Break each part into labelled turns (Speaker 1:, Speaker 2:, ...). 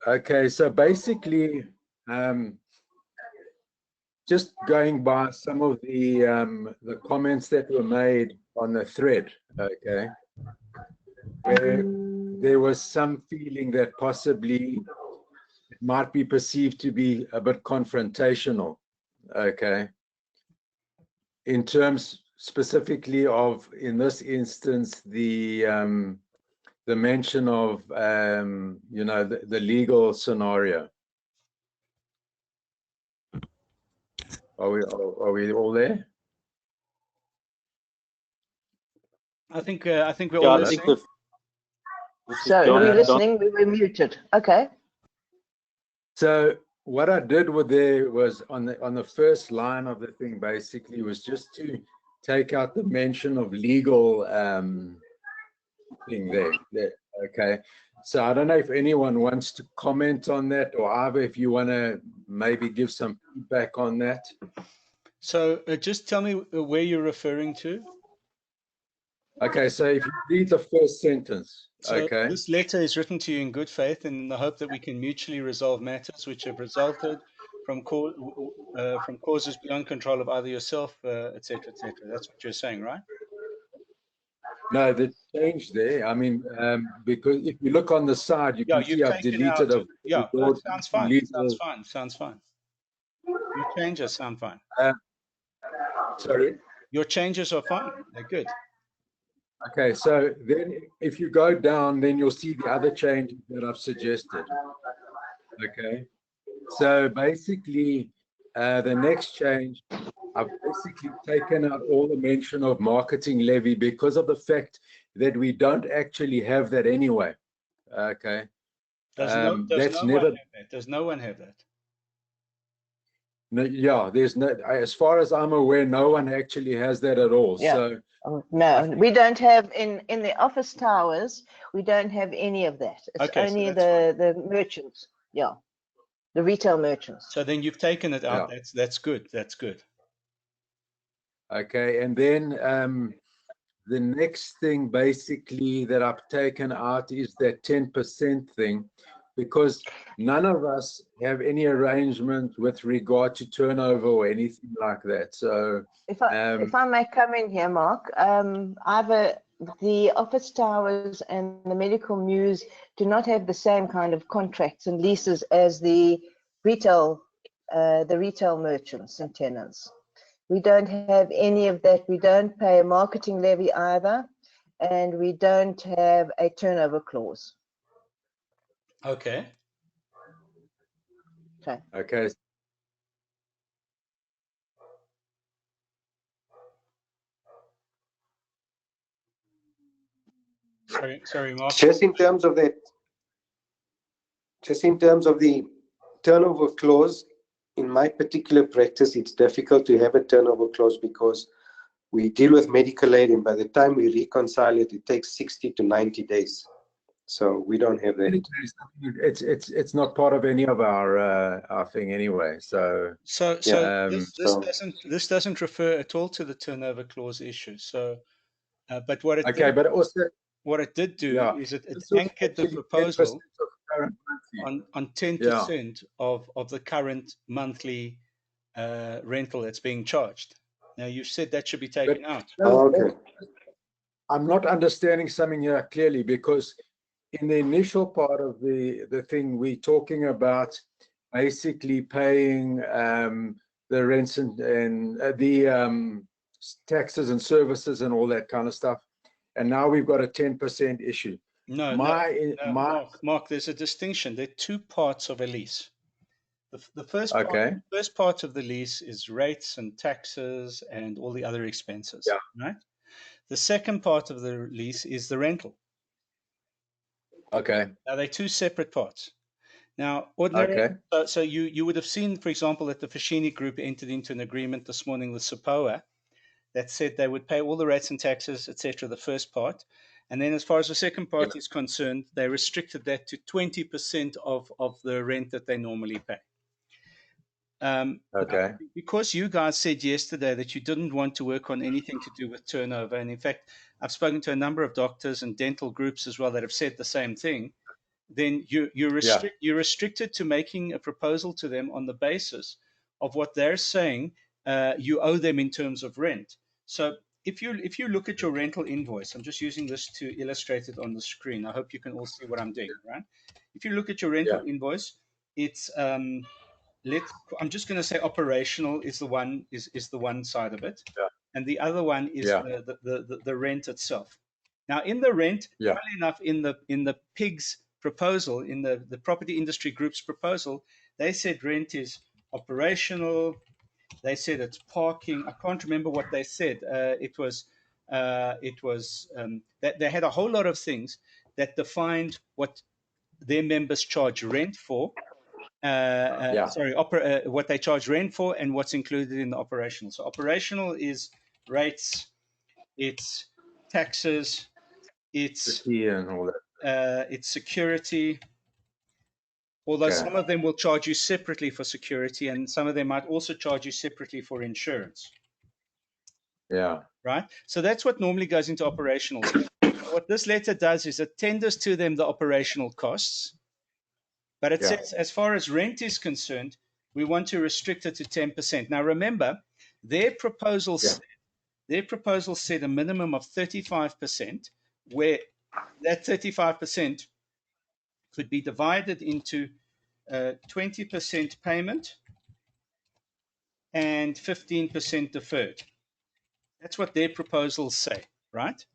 Speaker 1: Okay, so basically, just going by some of the comments that were made on the thread, okay, where there was some feeling that possibly it might be perceived to be a bit confrontational, okay, in terms specifically of, in this instance, the mention of, you know, the legal scenario. Are we all there?
Speaker 2: I think we're all listening.
Speaker 3: So are we listening? We were muted. Okay.
Speaker 1: So what I did with there was on the first line of the thing, basically, was just to take out the mention of legal thing there. Okay. So I don't know if anyone wants to comment on that, or Ava, if you want to maybe give some feedback on that.
Speaker 2: So just tell me where you're referring to.
Speaker 1: Okay, so if you read the first sentence,
Speaker 2: So
Speaker 1: okay.
Speaker 2: this letter is written to you in good faith in the hope that we can mutually resolve matters which have resulted from causes beyond control of either yourself, etc., etc. That's what you're saying, right?
Speaker 1: No, the change there. I mean, because if you look on the side, you can see I've deleted a.
Speaker 2: Yeah, that sounds fine. Sounds fine. Sounds fine. Your changes sound fine.
Speaker 1: Sorry.
Speaker 2: Your changes are fine. They're good.
Speaker 1: Okay, so then if you go down, then you'll see the other changes that I've suggested. Okay, so basically, the next change, I've basically taken out all the mention of marketing levy because of the fact that we don't actually have that anyway. Okay,
Speaker 2: does no one have that?
Speaker 1: No, yeah, there's no. As far as I'm aware, no one actually has that at all.
Speaker 3: Yeah.
Speaker 1: So
Speaker 3: no, we don't have in the office towers. We don't have any of that. It's only the merchants. Yeah, the retail merchants.
Speaker 2: So then you've taken it out. Yeah. That's good. That's good.
Speaker 1: Okay, and then the next thing basically that I've taken out is that 10% thing, because none of us have any arrangement with regard to turnover or anything like that. So
Speaker 3: if I may come in here, Mark, the office towers and the medical mews do not have the same kind of contracts and leases as the retail merchants and tenants. We don't have any of that. We don't pay a marketing levy either, and we don't have a turnover clause.
Speaker 2: Okay.
Speaker 1: Okay.
Speaker 2: Sorry, Mark.
Speaker 4: Just in terms of the turnover clause, in my particular practice, it's difficult to have a turnover clause because we deal with medical aid, and by the time we reconcile it, it takes 60 to 90 days. So we don't have that.
Speaker 1: It's not part of any of our thing anyway. So
Speaker 2: this doesn't refer at all to the turnover clause issue. So, but what it what it did do is it anchored the proposal on 10% of the current monthly rental that's being charged. Now you said that should be taken out.
Speaker 4: Okay.
Speaker 1: I'm not understanding something here clearly, because in the initial part of the thing, we're talking about basically paying the rents and the taxes and services and all that kind of stuff. And now we've got a 10% issue.
Speaker 2: No, Mark, there's a distinction. There are two parts of a lease. The first part of the lease is rates and taxes and all the other expenses. Yeah. Right. The second part of the lease is the rental.
Speaker 1: Okay.
Speaker 2: Now they're two separate parts. Now, ordinarily, so you would have seen, for example, that the Fashini Group entered into an agreement this morning with SAPOA that said they would pay all the rates and taxes, etc., the first part. And then as far as the second part is concerned, they restricted that to 20% of the rent that they normally pay. Because you guys said yesterday that you didn't want to work on anything to do with turnover, and in fact, I've spoken to a number of doctors and dental groups as well that have said the same thing, then you're restricted to making a proposal to them on the basis of what they're saying you owe them in terms of rent. So if you look at your rental invoice, I'm just using this to illustrate it on the screen. I hope you can all see what I'm doing, right? If you look at your rental invoice, it's I'm just going to say operational is the one side of it, and the other one is the rent itself. Now, in the rent, funnily enough, in the PIG's proposal, in the property industry group's proposal, they said rent is operational. They said it's parking. I can't remember what they said. It was that they had a whole lot of things that defined what their members charge rent for. What they charge rent for and what's included in the operational. So operational is rates, it's taxes, it's
Speaker 1: and all that.
Speaker 2: It's security. Although some of them will charge you separately for security, and some of them might also charge you separately for insurance.
Speaker 1: Yeah.
Speaker 2: Right. So that's what normally goes into operational. So what this letter does is it tenders to them the operational costs. But it says, as far as rent is concerned, we want to restrict it to 10%. Now, remember, their proposal said a minimum of 35%, where that 35% could be divided into 20% payment and 15% deferred. That's what their proposals say, right?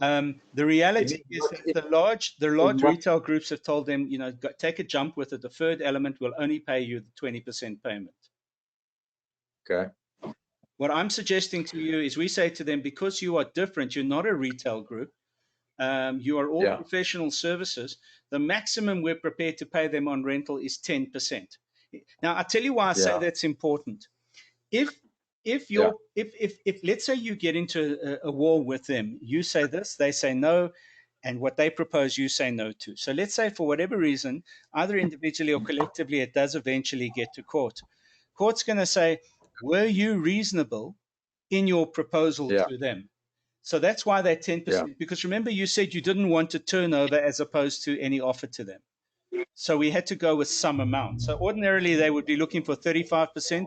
Speaker 2: The reality is that the large retail groups have told them, take a jump with the deferred element. We'll only pay you the 20% payment.
Speaker 1: Okay.
Speaker 2: What I'm suggesting to you is we say to them, because you are different, you're not a retail group. You are all professional services. The maximum we're prepared to pay them on rental is 10%. Now, I'll tell you why I say that's important. If let's say you get into a war with them, you say this, they say no, and what they propose, you say no to. So let's say for whatever reason, either individually or collectively, it does eventually get to court. Court's going to say, were you reasonable in your proposal to them? So that's why they're 10%. Because remember, you said you didn't want a turnover as opposed to any offer to them. So we had to go with some amount. So ordinarily, they would be looking for 35%.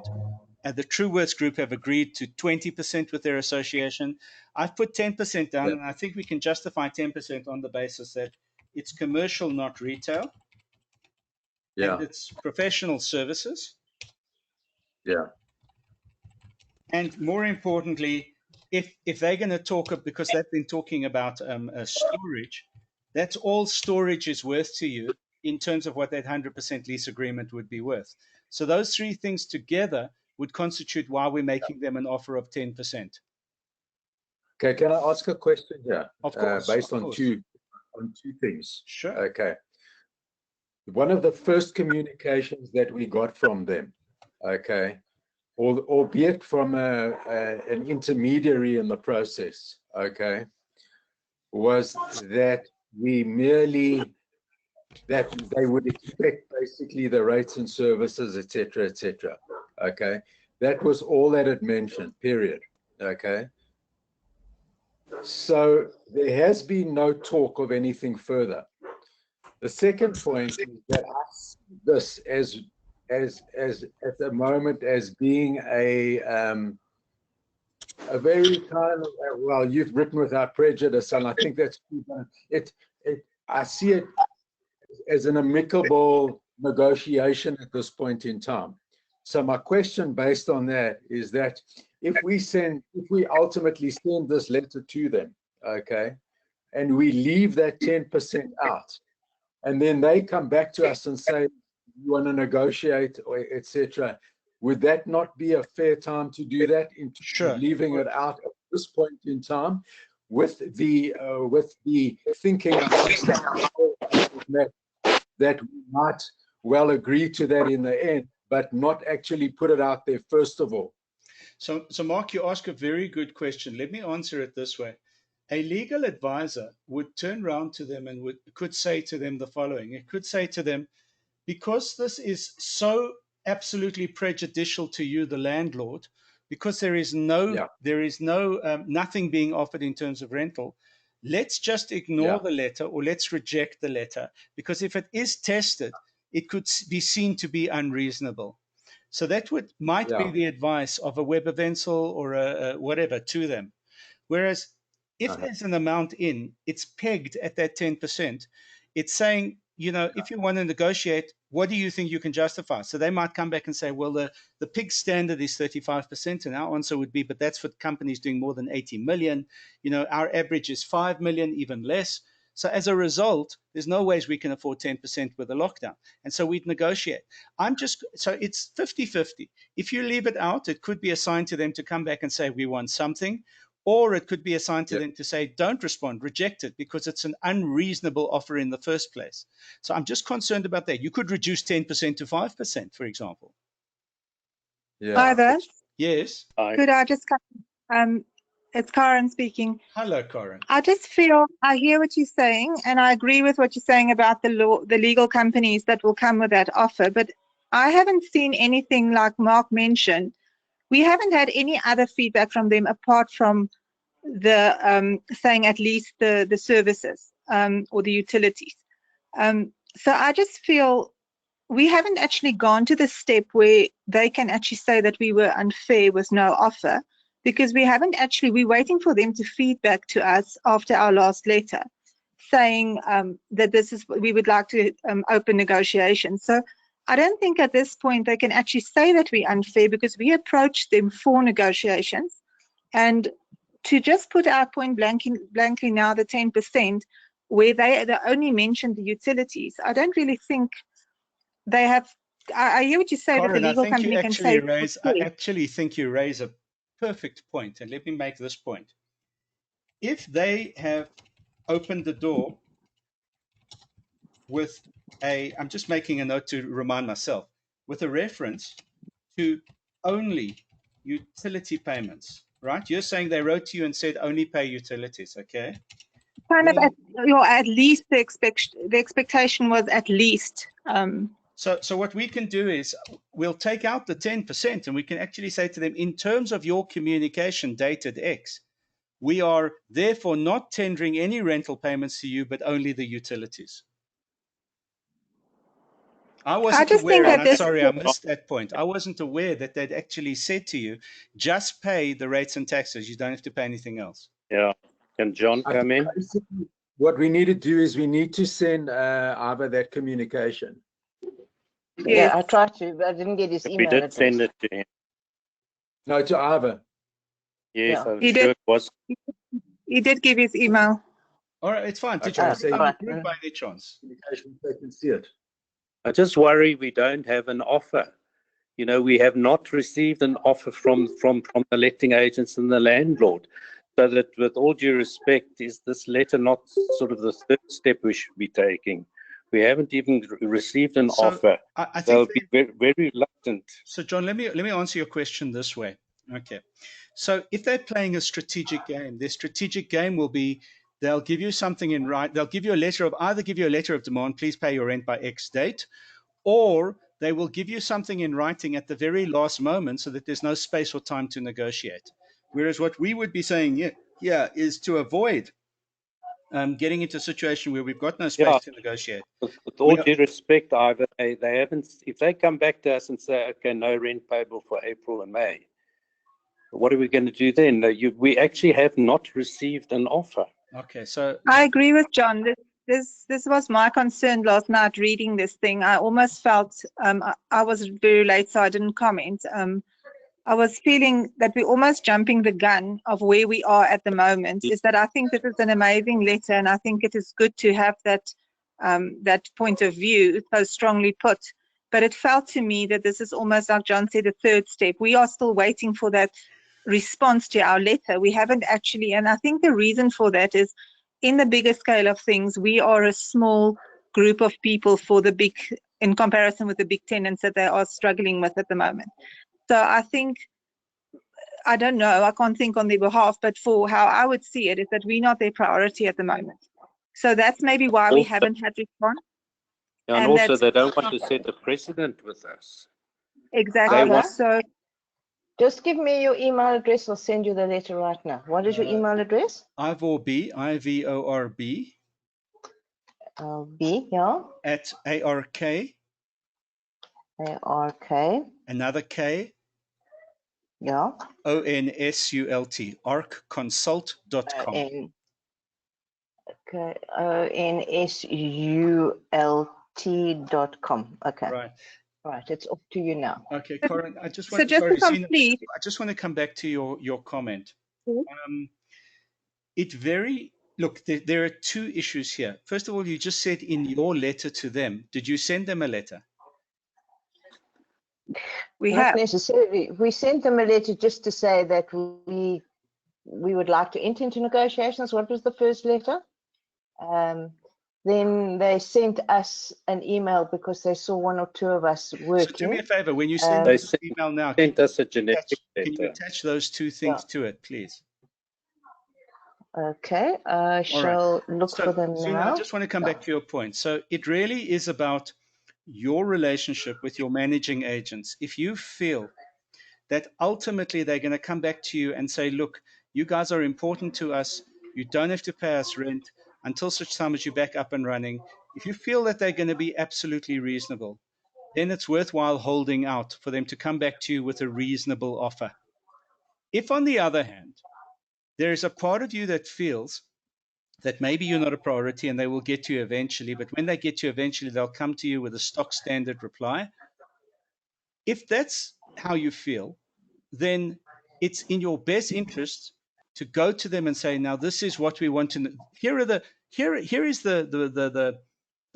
Speaker 2: And the True Words Group have agreed to 20% with their association. I've put 10% down, and I think we can justify 10% on the basis that it's commercial, not retail. And it's professional services.
Speaker 1: Yeah.
Speaker 2: And more importantly, if they're going to talk, because they've been talking about storage, that's all storage is worth to you in terms of what that 100% lease agreement would be worth. So those three things together would constitute why we're making them an offer of 10%.
Speaker 1: Okay, can I ask a question here?
Speaker 2: Of course.
Speaker 1: Based on two things.
Speaker 2: Sure.
Speaker 1: Okay. One of the first communications that we got from them, okay, albeit from an intermediary in the process, okay, was that that they would expect basically the rates and services, etc., etc. Okay, that was all that it mentioned. Period. Okay. So there has been no talk of anything further. The second point is that I see this as at the moment as being a very kind of, well, you've written without prejudice, and I think that's I see it as an amicable negotiation at this point in time. So my question based on that is that if we ultimately send this letter to them, okay, and we leave that 10% out, and then they come back to us and say, you want to negotiate, or etc., would that not be a fair time to do that?
Speaker 2: Sure.
Speaker 1: Leaving it out at this point in time, with the thinking that we might well agree to that in the end, but not actually put it out there first of all.
Speaker 2: So Mark, you ask a very good question. Let me answer it this way. A legal advisor would turn around to them and could say to them the following. It could say to them, because this is so absolutely prejudicial to you, the landlord, because there is nothing being offered in terms of rental, let's just ignore the letter, or let's reject the letter, because if it is tested, it could be seen to be unreasonable. So that might be the advice of a Webber Wentzel or a whatever to them. Whereas if there's an amount in, it's pegged at that 10%. It's saying, if you want to negotiate, what do you think you can justify? So they might come back and say, well, the PIG standard is 35%. And our answer would be, but that's for companies doing more than 80 million. Our average is 5 million, even less. So as a result, there's no ways we can afford 10% with a lockdown. And so we'd negotiate. So it's 50-50. If you leave it out, it could be a sign to them to come back and say, we want something. Or it could be a sign to them to say, don't respond, reject it, because it's an unreasonable offer in the first place. So I'm just concerned about that. You could reduce 10% to 5%, for example.
Speaker 5: Hi there.
Speaker 2: Yes.
Speaker 5: Could I just come? It's Karen speaking.
Speaker 2: Hello, Karen.
Speaker 5: I just feel I hear what you're saying, and I agree with what you're saying about the legal companies that will come with that offer. But I haven't seen anything like Mark mentioned. We haven't had any other feedback from them apart from the saying at least the services or the utilities. So I just feel we haven't actually gone to the step where they can actually say that we were unfair with no offer, because we haven't actually, we're waiting for them to feedback to us after our last letter saying that we would like to open negotiations. So I don't think at this point they can actually say that we're unfair, because we approached them for negotiations, and to just put out point blankly now the 10%, where they only mentioned the utilities, I don't really think they have. I hear what you say,
Speaker 2: Karen,
Speaker 5: that the legal company can say.
Speaker 2: I actually think you raise a perfect point, and let me make this point. If they have opened the door with I'm just making a note to remind myself, with a reference to only utility payments, right? You're saying they wrote to you and said only pay utilities, okay?
Speaker 5: Kind of at least the expectation was at least.
Speaker 2: So what we can do is we'll take out the 10%, and we can actually say to them, in terms of your communication dated X, we are therefore not tendering any rental payments to you, but only the utilities. I wasn't aware, and I'm sorry I missed that point. I wasn't aware that they'd actually said to you, just pay the rates and taxes. You don't have to pay anything else.
Speaker 6: Yeah. Can John come in?
Speaker 1: What we need to do is we need to send Ava that communication.
Speaker 3: Yeah, I tried to, but I didn't get his email.
Speaker 6: We did send it to him.
Speaker 1: No, to Ava.
Speaker 6: Yes,
Speaker 3: Yeah.
Speaker 6: I'm sure it was.
Speaker 5: He did give his email.
Speaker 2: All right, it's fine. Did
Speaker 1: Okay,
Speaker 2: you
Speaker 1: so
Speaker 2: by any chance?
Speaker 1: Communication, they can see it.
Speaker 6: I just worry we don't have an offer. We have not received an offer from the letting agents and the landlord. So that, with all due respect, is this letter not sort of the third step we should be taking? We haven't even received an offer.
Speaker 2: I think
Speaker 6: they'll be very, very reluctant.
Speaker 2: So, John, let me answer your question this way. Okay. So if they're playing a strategic game, their strategic game will be they'll give you something in writing. They'll give you either give you a letter of demand, please pay your rent by X date, or they will give you something in writing at the very last moment so that there's no space or time to negotiate. Whereas what we would be saying is to avoid getting into a situation where we've got no space to negotiate.
Speaker 6: With all due respect, Ivor, they haven't. If they come back to us and say, okay, no rent payable for April and May, what are we going to do then? We actually have not received an offer.
Speaker 2: Okay, so
Speaker 5: I agree with John. This was my concern last night reading this thing. I almost felt I was very late, so I didn't comment. I was feeling that we're almost jumping the gun of where we are at the moment. Is that I think this is an amazing letter, and I think it is good to have that point of view so strongly put. But it felt to me that this is almost, like John said, a third step. We are still waiting for that response to our letter. We haven't actually, and I think the reason for that is, in the bigger scale of things, we are a small group of people in comparison with the big tenants that they are struggling with at the moment. So I think, I don't know, I can't think on their behalf, but for how I would see it is that we're not their priority at the moment. So that's maybe why we haven't had response.
Speaker 6: And also they don't want to set a precedent with us.
Speaker 5: Exactly.
Speaker 3: Just give me your email address. I'll send you the letter right now. What is your email address?
Speaker 2: Ivorb, IVORB,
Speaker 3: B, yeah.
Speaker 2: at ARK,
Speaker 3: ARK,
Speaker 2: another K,
Speaker 3: yeah.
Speaker 2: ONSULT, arcconsult.com.
Speaker 3: Okay, ONSULT.com. Okay.
Speaker 2: Right.
Speaker 3: Right, it's up to you now.
Speaker 2: Okay, Corin, I just
Speaker 5: So
Speaker 2: want,
Speaker 5: just
Speaker 2: sorry,
Speaker 5: to
Speaker 2: Zena,
Speaker 5: complete,
Speaker 2: I just want to come back to your comment.
Speaker 5: Mhm.
Speaker 2: Look, there are two issues here. First of all, you just said in your letter to them, did you send them a letter?
Speaker 5: we
Speaker 3: Not
Speaker 5: have.
Speaker 3: necessarily. We sent them a letter just to say that we would like to enter into negotiations. What was the first letter? Then they sent us an email because they saw one or two of us working.
Speaker 2: So do me a favor, when you send
Speaker 6: They
Speaker 2: us an email now,
Speaker 6: sent us a generic
Speaker 2: can you
Speaker 6: letter.
Speaker 2: attach those two things to it, please?
Speaker 3: Okay, I shall look for them
Speaker 2: Zena,
Speaker 3: now.
Speaker 2: I just want to come back to your point. So it really is about your relationship with your managing agents. If you feel that ultimately they're going to come back to you and say, look, you guys are important to us. You don't have to pay us rent until such time as you're back up and running. If you feel that they're going to be absolutely reasonable, then it's worthwhile holding out for them to come back to you with a reasonable offer. If, on the other hand, there is a part of you that feels that maybe you're not a priority and they will get to you eventually, but when they get to you eventually, they'll come to you with a stock standard reply. If that's how you feel, then it's in your best interest to go to them and say, now this is what we want to, here is the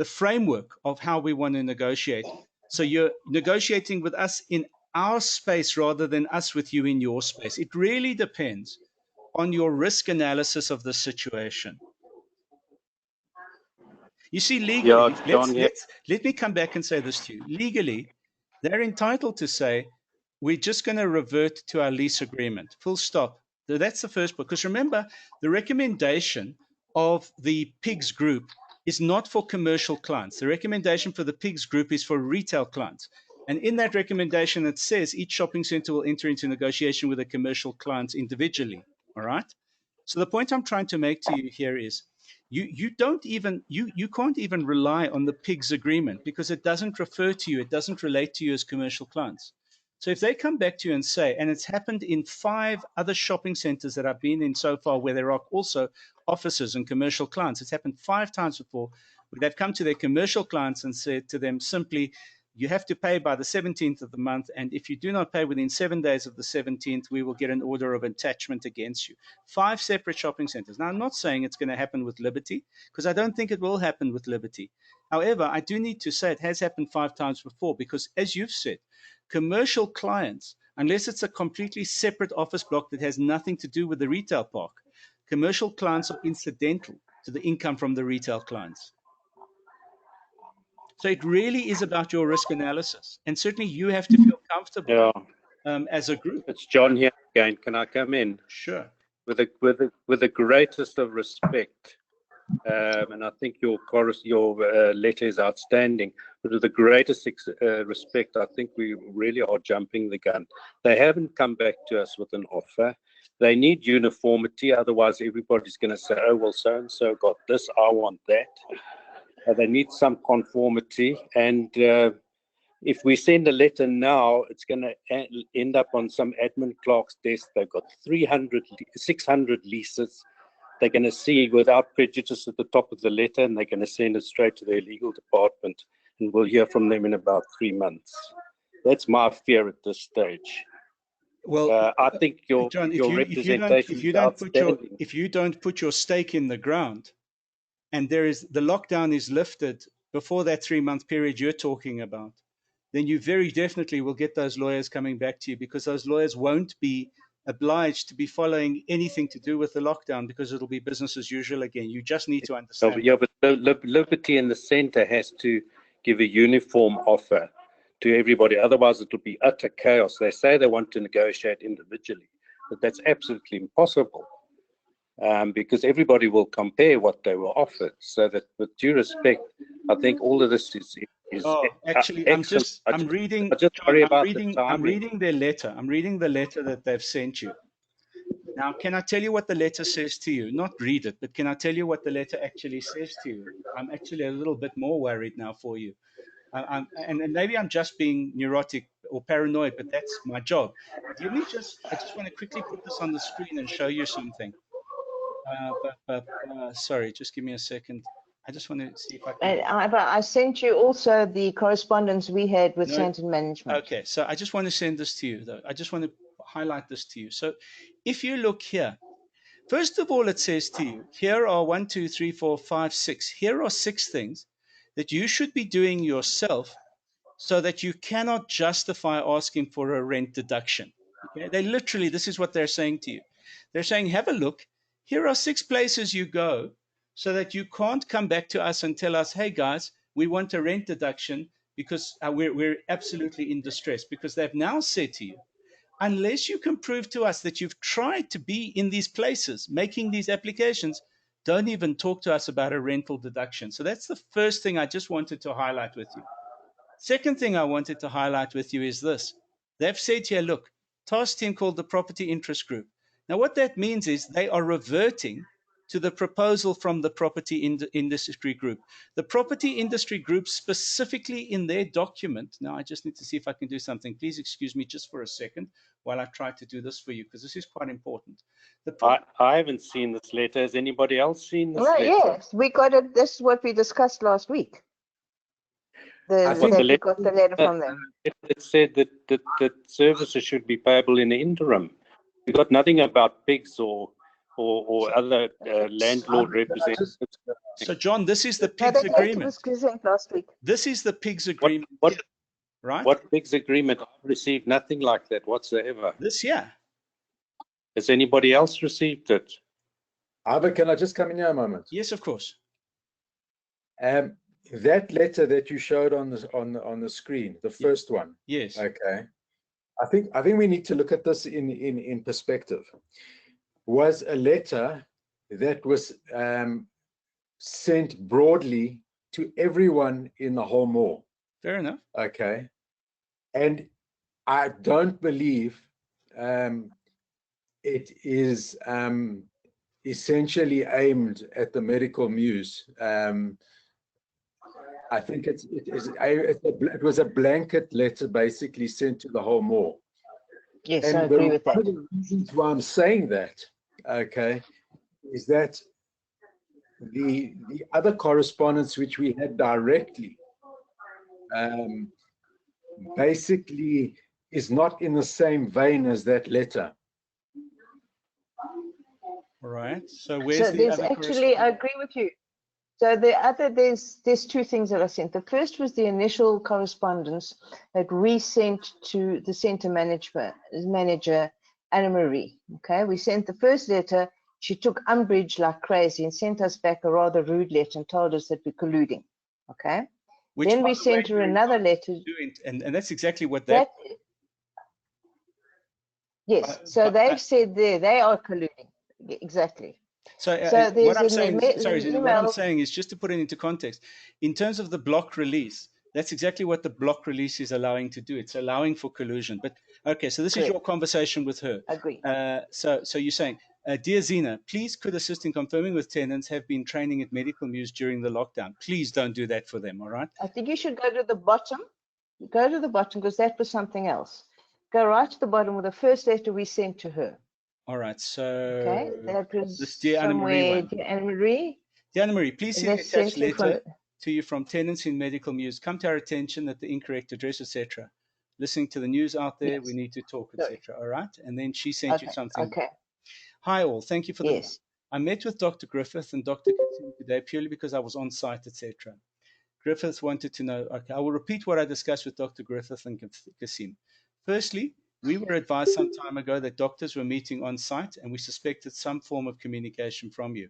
Speaker 2: framework of how we want to negotiate. So you're negotiating with us in our space rather than us with you in your space. It really depends on your risk analysis of the situation. You see, legally,
Speaker 6: Yeah, John,
Speaker 2: let me come back and say this to you. Legally, they're entitled to say, we're just going to revert to our lease agreement, full stop. So that's the first part. Because remember, the recommendation of the PIGS group is not for commercial clients. The recommendation for the PIGS group is for retail clients. And in that recommendation, it says each shopping center will enter into negotiation with a commercial client individually. All right. So the point I'm trying to make to you here is you can't even rely on the PIGS agreement because it doesn't refer to you. It doesn't relate to you as commercial clients. So if they come back to you and say, and it's happened in 5 other shopping centers that I've been in so far where there are also offices and commercial clients, it's happened 5 times before, where they've come to their commercial clients and said to them simply, you have to pay by the 17th of the month, and if you do not pay within 7 days of the 17th, we will get an order of attachment against you. 5 separate shopping centers. Now, I'm not saying it's going to happen with Liberty, because I don't think it will happen with Liberty. However, I do need to say it has happened 5 times before, because as you've said, commercial clients, unless it's a completely separate office block that has nothing to do with the retail park, commercial clients are incidental to the income from the retail clients. So it really is about your risk analysis. And certainly you have to feel comfortable as a group.
Speaker 6: It's John here again. Can I come in?
Speaker 2: Sure.
Speaker 6: With the greatest of respect, and I think your letter is outstanding. But with the greatest respect, I think we really are jumping the gun. They haven't come back to us with an offer. They need uniformity, otherwise everybody's going to say, oh, well, so-and-so got this, I want that. They need some conformity, and if we send a letter now, it's going to end up on some admin clerk's desk. They've got 600 leases. They're going to see without prejudice at the top of the letter, and they're going to send it straight to their legal department, and we'll hear from them in about 3 months. That's my fear at this stage.
Speaker 2: Well,
Speaker 6: I think your representation is outstanding.
Speaker 2: If you don't put your stake in the ground, and the lockdown is lifted before that 3-month period you're talking about, then you very definitely will get those lawyers coming back to you, because those lawyers won't be obliged to be following anything to do with the lockdown, because it'll be business as usual again. You just need to understand.
Speaker 6: Yeah, but Liberty in the center has to give a uniform offer to everybody. Otherwise, it'll be utter chaos. They say they want to negotiate individually, but that's absolutely impossible. Because everybody will compare what they were offered. So that, with due respect, I think all of this is
Speaker 2: Oh, actually, I'm reading their letter. I'm reading the letter that they've sent you. Now, can I tell you what the letter says to you? Not read it, but can I tell you what the letter actually says to you? I'm actually a little bit more worried now for you. And maybe I'm just being neurotic or paranoid, but that's my job. But I just want to quickly put this on the screen and show you something. Sorry, just give me a second. I just want to see if I can.
Speaker 3: I sent you also the correspondence we had with Sandton Management.
Speaker 2: Okay, so I just want to send this to you, though. I just want to highlight this to you. So if you look here, first of all, it says to you, here are 1, 2, 3, 4, 5, 6. Here are 6 things that you should be doing yourself so that you cannot justify asking for a rent deduction. Okay? They literally, this is what they're saying to you. They're saying, have a look. Here are 6 places you go so that you can't come back to us and tell us, hey, guys, we want a rent deduction because we're absolutely in distress. Because they've now said to you, unless you can prove to us that you've tried to be in these places, making these applications, don't even talk to us about a rental deduction. So that's the first thing I just wanted to highlight with you. Second thing I wanted to highlight with you is this. They've said here, look, task team called the Property Interest Group. Now, what that means is they are reverting to the proposal from the Property Industry Group. The Property Industry Group specifically in their document, now I just need to see if I can do something. Please excuse me just for a second while I try to do this for you, because this is quite important.
Speaker 6: I haven't seen this letter. Has anybody else seen this letter?
Speaker 3: Yes, we got it. This is what we discussed last week. We got the letter from them.
Speaker 6: It said that services should be payable in the interim. We got nothing about pigs or other landlord representatives.
Speaker 2: So, John, this is the pigs agreement.
Speaker 3: Was presented last week.
Speaker 2: This is the pigs agreement. Right?
Speaker 6: What pigs agreement? I've received nothing like that whatsoever.
Speaker 2: This year.
Speaker 6: Has anybody else received it?
Speaker 1: Albert, can I just come in here a moment?
Speaker 2: Yes, of course.
Speaker 1: That letter that you showed on the screen, the first one.
Speaker 2: Yes.
Speaker 1: Okay. I think we need to look at this in perspective. Was a letter that was sent broadly to everyone in the whole mall.
Speaker 2: Fair enough.
Speaker 1: Okay. And I don't believe it is essentially aimed at the medical muse. I think it was a blanket letter basically sent to the whole mall.
Speaker 3: Yes,
Speaker 1: and
Speaker 3: I agree with that.
Speaker 1: One of the reasons why I'm saying that, okay, is that the other correspondence which we had directly basically is not in the same vein as that letter.
Speaker 2: All right. So where's the other
Speaker 3: actually, I agree with you. So there's 2 things that I sent. The first was the initial correspondence that we sent to the center manager, Anna Marie. Okay, we sent the first letter. She took umbrage like crazy and sent us back a rather rude letter and told us that we're colluding. Okay. Then we sent her another letter.
Speaker 2: And that's exactly what that.
Speaker 3: Yes. So they've said they are colluding. Exactly.
Speaker 2: So what I'm saying is just to put it into context, in terms of the block release, that's exactly what the block release is allowing to do. It's allowing for collusion. But okay, so this is your conversation with her.
Speaker 3: Agree.
Speaker 2: So you're saying, dear Zena, please could assist in confirming with tenants have been training at Medical Muse during the lockdown. Please don't do that for them. All right.
Speaker 3: I think you should go to the bottom. Go to the bottom because that was something else. Go right to the bottom with the first letter we sent to her.
Speaker 2: All right, so
Speaker 3: that was
Speaker 2: this dear Anna Marie.
Speaker 3: Dear Anna Marie.
Speaker 2: Dear Anna Marie, please see the attached letter to you from tenants in Medical Muse. Come to our attention at the incorrect address, etc. Listening to the news out there, we need to talk, etc. All right, and then she sent you something.
Speaker 3: Okay.
Speaker 2: Hi all, thank you for the. I met with Dr. Griffith and Dr. Kasim today purely because I was on site, etc. Griffith wanted to know. Okay, I will repeat what I discussed with Dr. Griffith and Kasim. Firstly, we were advised some time ago that doctors were meeting on site and we suspected some form of communication from you.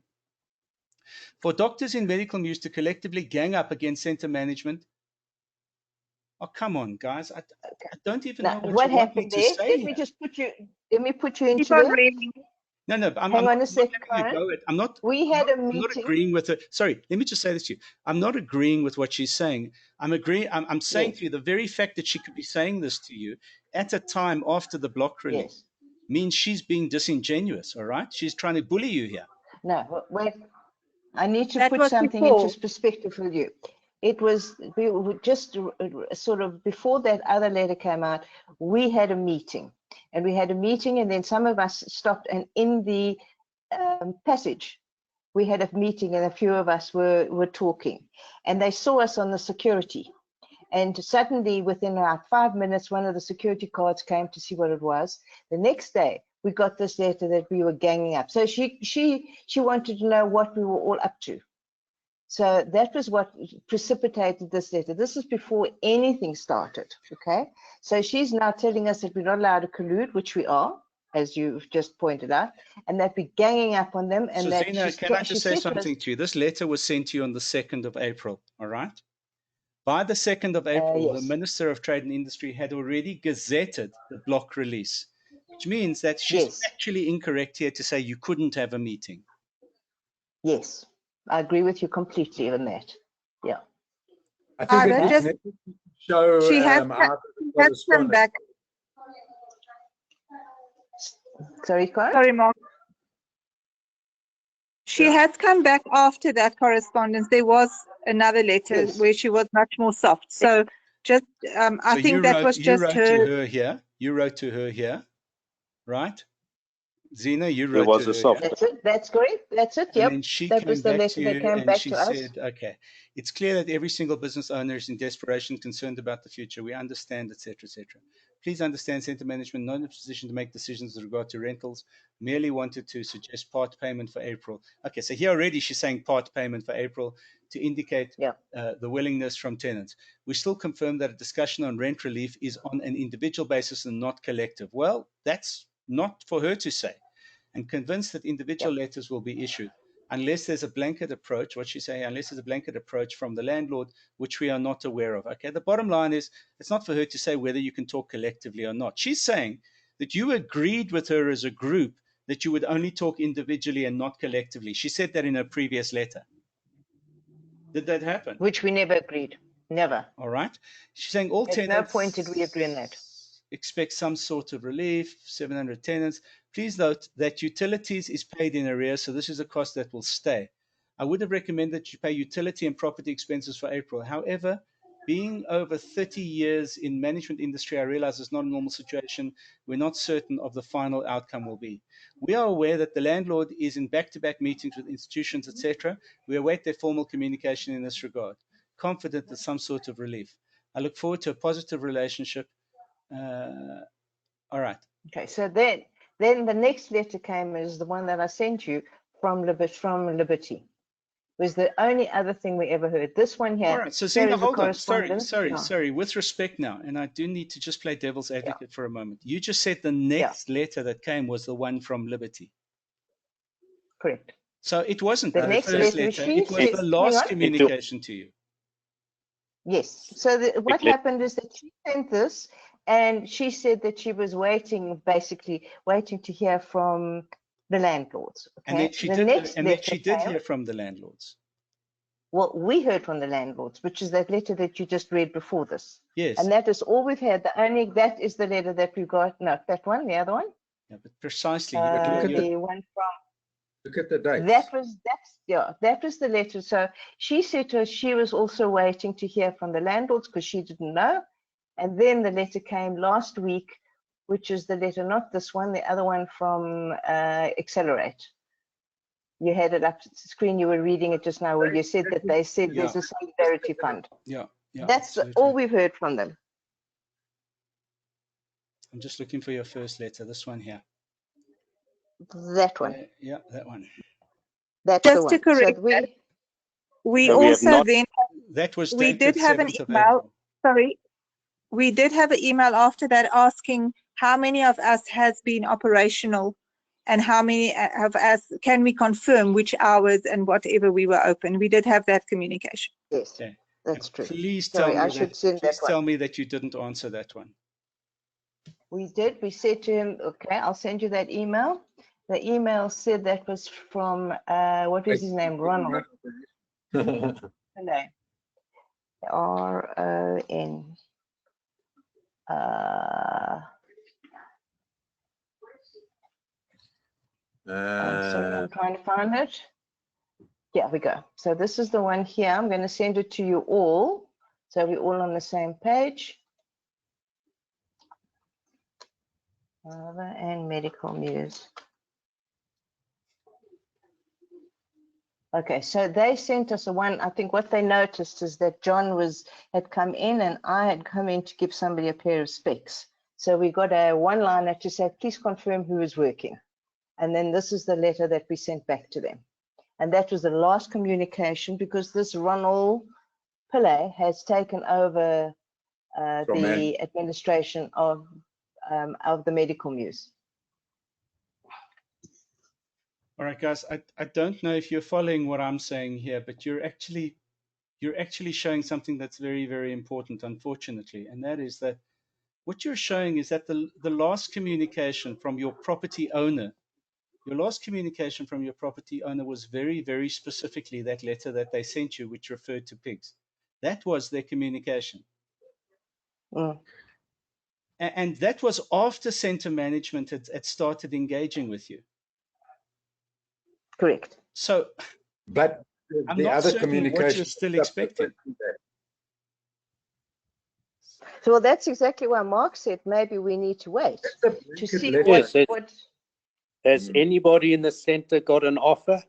Speaker 2: For doctors in Medical Muse to collectively gang up against center management, oh, come on, guys. I don't even know what you want me to say.
Speaker 3: Let me put you into there.
Speaker 2: No, no,
Speaker 3: Hang on a sec,
Speaker 2: I'm not.
Speaker 3: We had a
Speaker 2: I'm not
Speaker 3: meeting.
Speaker 2: agreeing with her. Sorry, let me just say this to you. I'm not agreeing with what she's saying. I'm saying
Speaker 3: Yes.
Speaker 2: to you, the very fact that she could be saying this to you at a time after the block release
Speaker 3: Yes.
Speaker 2: means she's being disingenuous. All right, she's trying to bully you here.
Speaker 3: No, wait. I need to
Speaker 5: That
Speaker 3: put
Speaker 5: was
Speaker 3: something
Speaker 5: before.
Speaker 3: into perspective with you. It was we were just sort of before that other letter came out. We had a meeting, and then some of us stopped, and in the passage, we had a meeting, and a few of us were talking, and they saw us on the security. And suddenly, within about 5 minutes, one of the security guards came to see what it was. The next day, we got this letter that we were ganging up. So she wanted to know what we were all up to. So that was what precipitated this letter. This is before anything started, okay? So she's now telling us that we're not allowed to collude, which we are, as you've just pointed out, and that we're ganging up on them. And
Speaker 2: so
Speaker 3: that
Speaker 2: Zena, can I just say something to you? This letter was sent to you on the 2nd of April, all right? By the 2nd of April,
Speaker 3: yes.
Speaker 2: the Minister of Trade and Industry had already gazetted the block release, which means that she's actually incorrect here to say you couldn't have a meeting.
Speaker 3: Yes, I agree with you completely on that. Yeah.
Speaker 1: I think it's necessary to show
Speaker 5: she has come back.
Speaker 3: Sorry, Karen?
Speaker 5: Sorry, Mark. She has come back after that correspondence. There was another letter where she was much more soft. So just, I think that was just her.
Speaker 2: You wrote to her here. You wrote to her here, right? Zena, you wrote
Speaker 6: there was
Speaker 2: to
Speaker 6: a
Speaker 2: her.
Speaker 6: soft.
Speaker 3: That's it. That's correct. That's it. Yep.
Speaker 2: And then she
Speaker 3: that
Speaker 2: came
Speaker 3: was the
Speaker 2: back
Speaker 3: letter
Speaker 2: to
Speaker 3: that
Speaker 2: you
Speaker 3: came
Speaker 2: and
Speaker 3: back
Speaker 2: she
Speaker 3: to us.
Speaker 2: said, okay, it's clear that every single business owner is in desperation, concerned about the future. We understand, etc., etc. Please understand, Centre Management not in a position to make decisions with regard to rentals, merely wanted to suggest part payment for April. Okay, so here already she's saying part payment for April to indicate the willingness from tenants. We still confirm that a discussion on rent relief is on an individual basis and not collective. Well, that's not for her to say. And convinced that individual letters will be issued unless there's a blanket approach, what she's saying, unless there's a blanket approach from the landlord, which we are not aware of. Okay, the bottom line is it's not for her to say whether you can talk collectively or not. She's saying that you agreed with her as a group that you would only talk individually and not collectively. She said that in her previous letter. Did that happen?
Speaker 3: Which we never agreed. Never.
Speaker 2: All right. She's saying all tenants.
Speaker 3: At no point did we agree on that.
Speaker 2: Expect some sort of relief, 700 tenants. Please note that utilities is paid in arrears, so this is a cost that will stay. I would have recommended you pay utility and property expenses for April. However, being over 30 years in management industry, I realize it's not a normal situation. We're not certain of the final outcome will be. We are aware that the landlord is in back-to-back meetings with institutions, etc. We await their formal communication in this regard. Confident that some sort of relief. I look forward to a positive relationship. All right.
Speaker 3: Okay, so then the next letter came is the one that I sent you from Liberty. It was the only other thing we ever heard. This one here.
Speaker 2: All right. So Zena, hold on. Sorry. With respect now, and I do need to just play devil's advocate for a moment. You just said the next letter that came was the one from Liberty.
Speaker 3: Correct.
Speaker 2: So it wasn't
Speaker 3: the next letter.
Speaker 2: It was the last communication to you.
Speaker 3: Yes. So what happened is that she sent this. And she said that she was basically waiting to hear from the landlords. Okay?
Speaker 2: And then she did hear from the landlords.
Speaker 3: Well, we heard from the landlords, which is that letter that you just read before this.
Speaker 2: Yes.
Speaker 3: And that is all we've had. That is the letter that we got. No, that one, the other one.
Speaker 2: Yeah, but precisely.
Speaker 3: The one from.
Speaker 1: Look at the date.
Speaker 3: That was the letter. So she said to us she was also waiting to hear from the landlords because she didn't know. And then the letter came last week, which is the letter, not this one, the other one from Accelerate. You had it up the screen, you were reading it just now, where you said that they said there's a solidarity fund.
Speaker 2: Yeah.
Speaker 3: That's all we've heard from them.
Speaker 2: I'm just looking for your first letter, this one here.
Speaker 3: That one.
Speaker 2: Yeah, that one.
Speaker 5: That's just to correct that, we also then,
Speaker 2: that was
Speaker 5: we did have an email, sorry. We did have an email after that asking how many of us has been operational and how many of us can we confirm which hours and whatever we were open. We did have that communication.
Speaker 3: Yes, that's true.
Speaker 2: Please tell me that you didn't answer that one.
Speaker 3: We did. We said to him, okay, I'll send you that email. The email said that was from, what was his name? Ronald. Hello. R-O-N. Sorry, I'm trying to find it. Here we go. So this is the one here. I'm going to send it to you all. So we're all on the same page. And medical news. Okay, so they sent us a one. I think what they noticed is that John had come in and I had come in to give somebody a pair of specs. So we got a one-liner to say, please confirm who is working. And then this is the letter that we sent back to them. And that was the last communication because this Ronald Pillay has taken over the administration of the medical news.
Speaker 2: All right, guys, I don't know if you're following what I'm saying here, but you're actually showing something that's very, very important, unfortunately. And that is that what you're showing is that the last communication from your property owner, was very, very specifically that letter that they sent you, which referred to pigs. That was their communication. And that was after center management had started engaging with you.
Speaker 3: Correct.
Speaker 2: So,
Speaker 1: but
Speaker 2: I'm
Speaker 1: the
Speaker 2: not
Speaker 1: other
Speaker 2: certain
Speaker 1: communication
Speaker 2: what you're still expecting.
Speaker 3: So well, that's exactly why Mark said maybe we need to wait to see what.
Speaker 6: Has anybody in the center got an offer?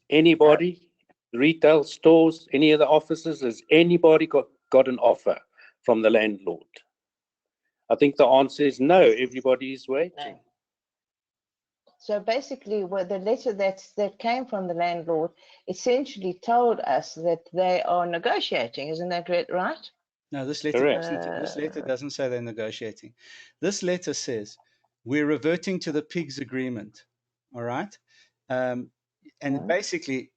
Speaker 6: Anybody? Retail stores, any of the offices, has anybody got an offer from the landlord? I think the answer is no. Everybody is waiting.
Speaker 3: No. So basically, what the letter that came from the landlord essentially told us that they are negotiating. Isn't that right?
Speaker 2: No, this letter doesn't say they're negotiating. This letter says we're reverting to the pigs agreement. All right, and basically,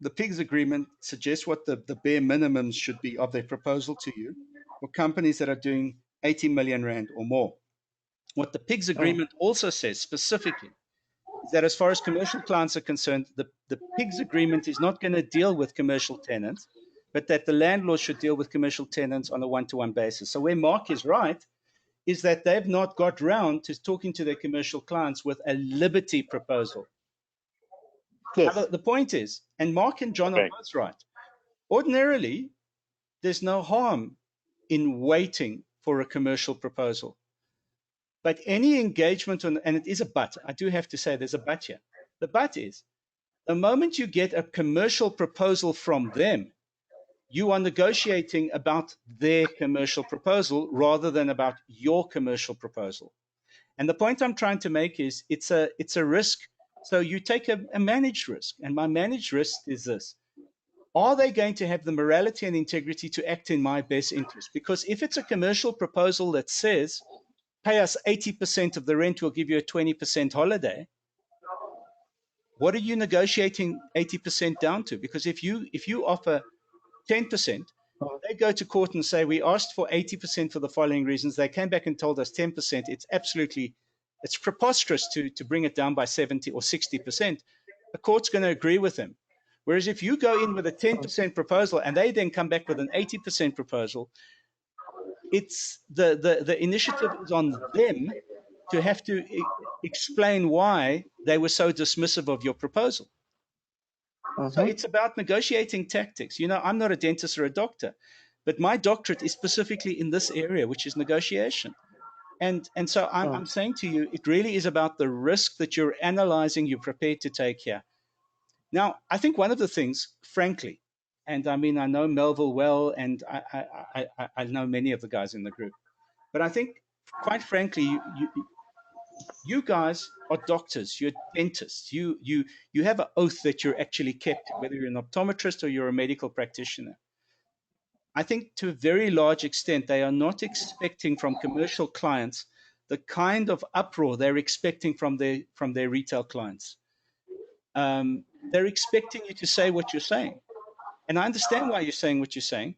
Speaker 2: the pigs agreement suggests what the bare minimums should be of their proposal to you for companies that are doing 80 million rand or more. What the pigs agreement also says specifically is that as far as commercial clients are concerned, the pigs agreement is not going to deal with commercial tenants, but that the landlord should deal with commercial tenants on a one-to-one basis. So where Mark is right is that they've not got round to talking to their commercial clients with a liberty proposal.
Speaker 3: Yes.
Speaker 2: Now, the point is, and Mark and John are both right, ordinarily, there's no harm in waiting for a commercial proposal. But any engagement on, and it is a but, I do have to say there's a but here. The but is, the moment you get a commercial proposal from them, you are negotiating about their commercial proposal rather than about your commercial proposal. And the point I'm trying to make is it's a risk. So you take a managed risk. And my managed risk is this. Are they going to have the morality and integrity to act in my best interest? Because if it's a commercial proposal that says, pay us 80% of the rent, we'll give you a 20% holiday, what are you negotiating 80% down to? Because if you offer 10%, they go to court and say, we asked for 80% for the following reasons. They came back and told us 10%. It's preposterous to bring it down by 70 or 60%. The court's going to agree with them. Whereas if you go in with a 10% proposal and they then come back with an 80% proposal, it's the initiative is on them to have to explain why they were so dismissive of your proposal. So it's about negotiating tactics. You know, I'm not a dentist or a doctor, but my doctorate is specifically in this area, which is negotiation. And so I'm saying to you, it really is about the risk that you're analyzing, you're prepared to take here. Now, I think one of the things, frankly, and I mean, I know Melville well, and I know many of the guys in the group, but I think, quite frankly, you guys are doctors, you're dentists, you have an oath that you're actually kept, whether you're an optometrist or you're a medical practitioner. I think to a very large extent, they are not expecting from commercial clients the kind of uproar they're expecting from their retail clients. They're expecting you to say what you're saying. And I understand why you're saying what you're saying.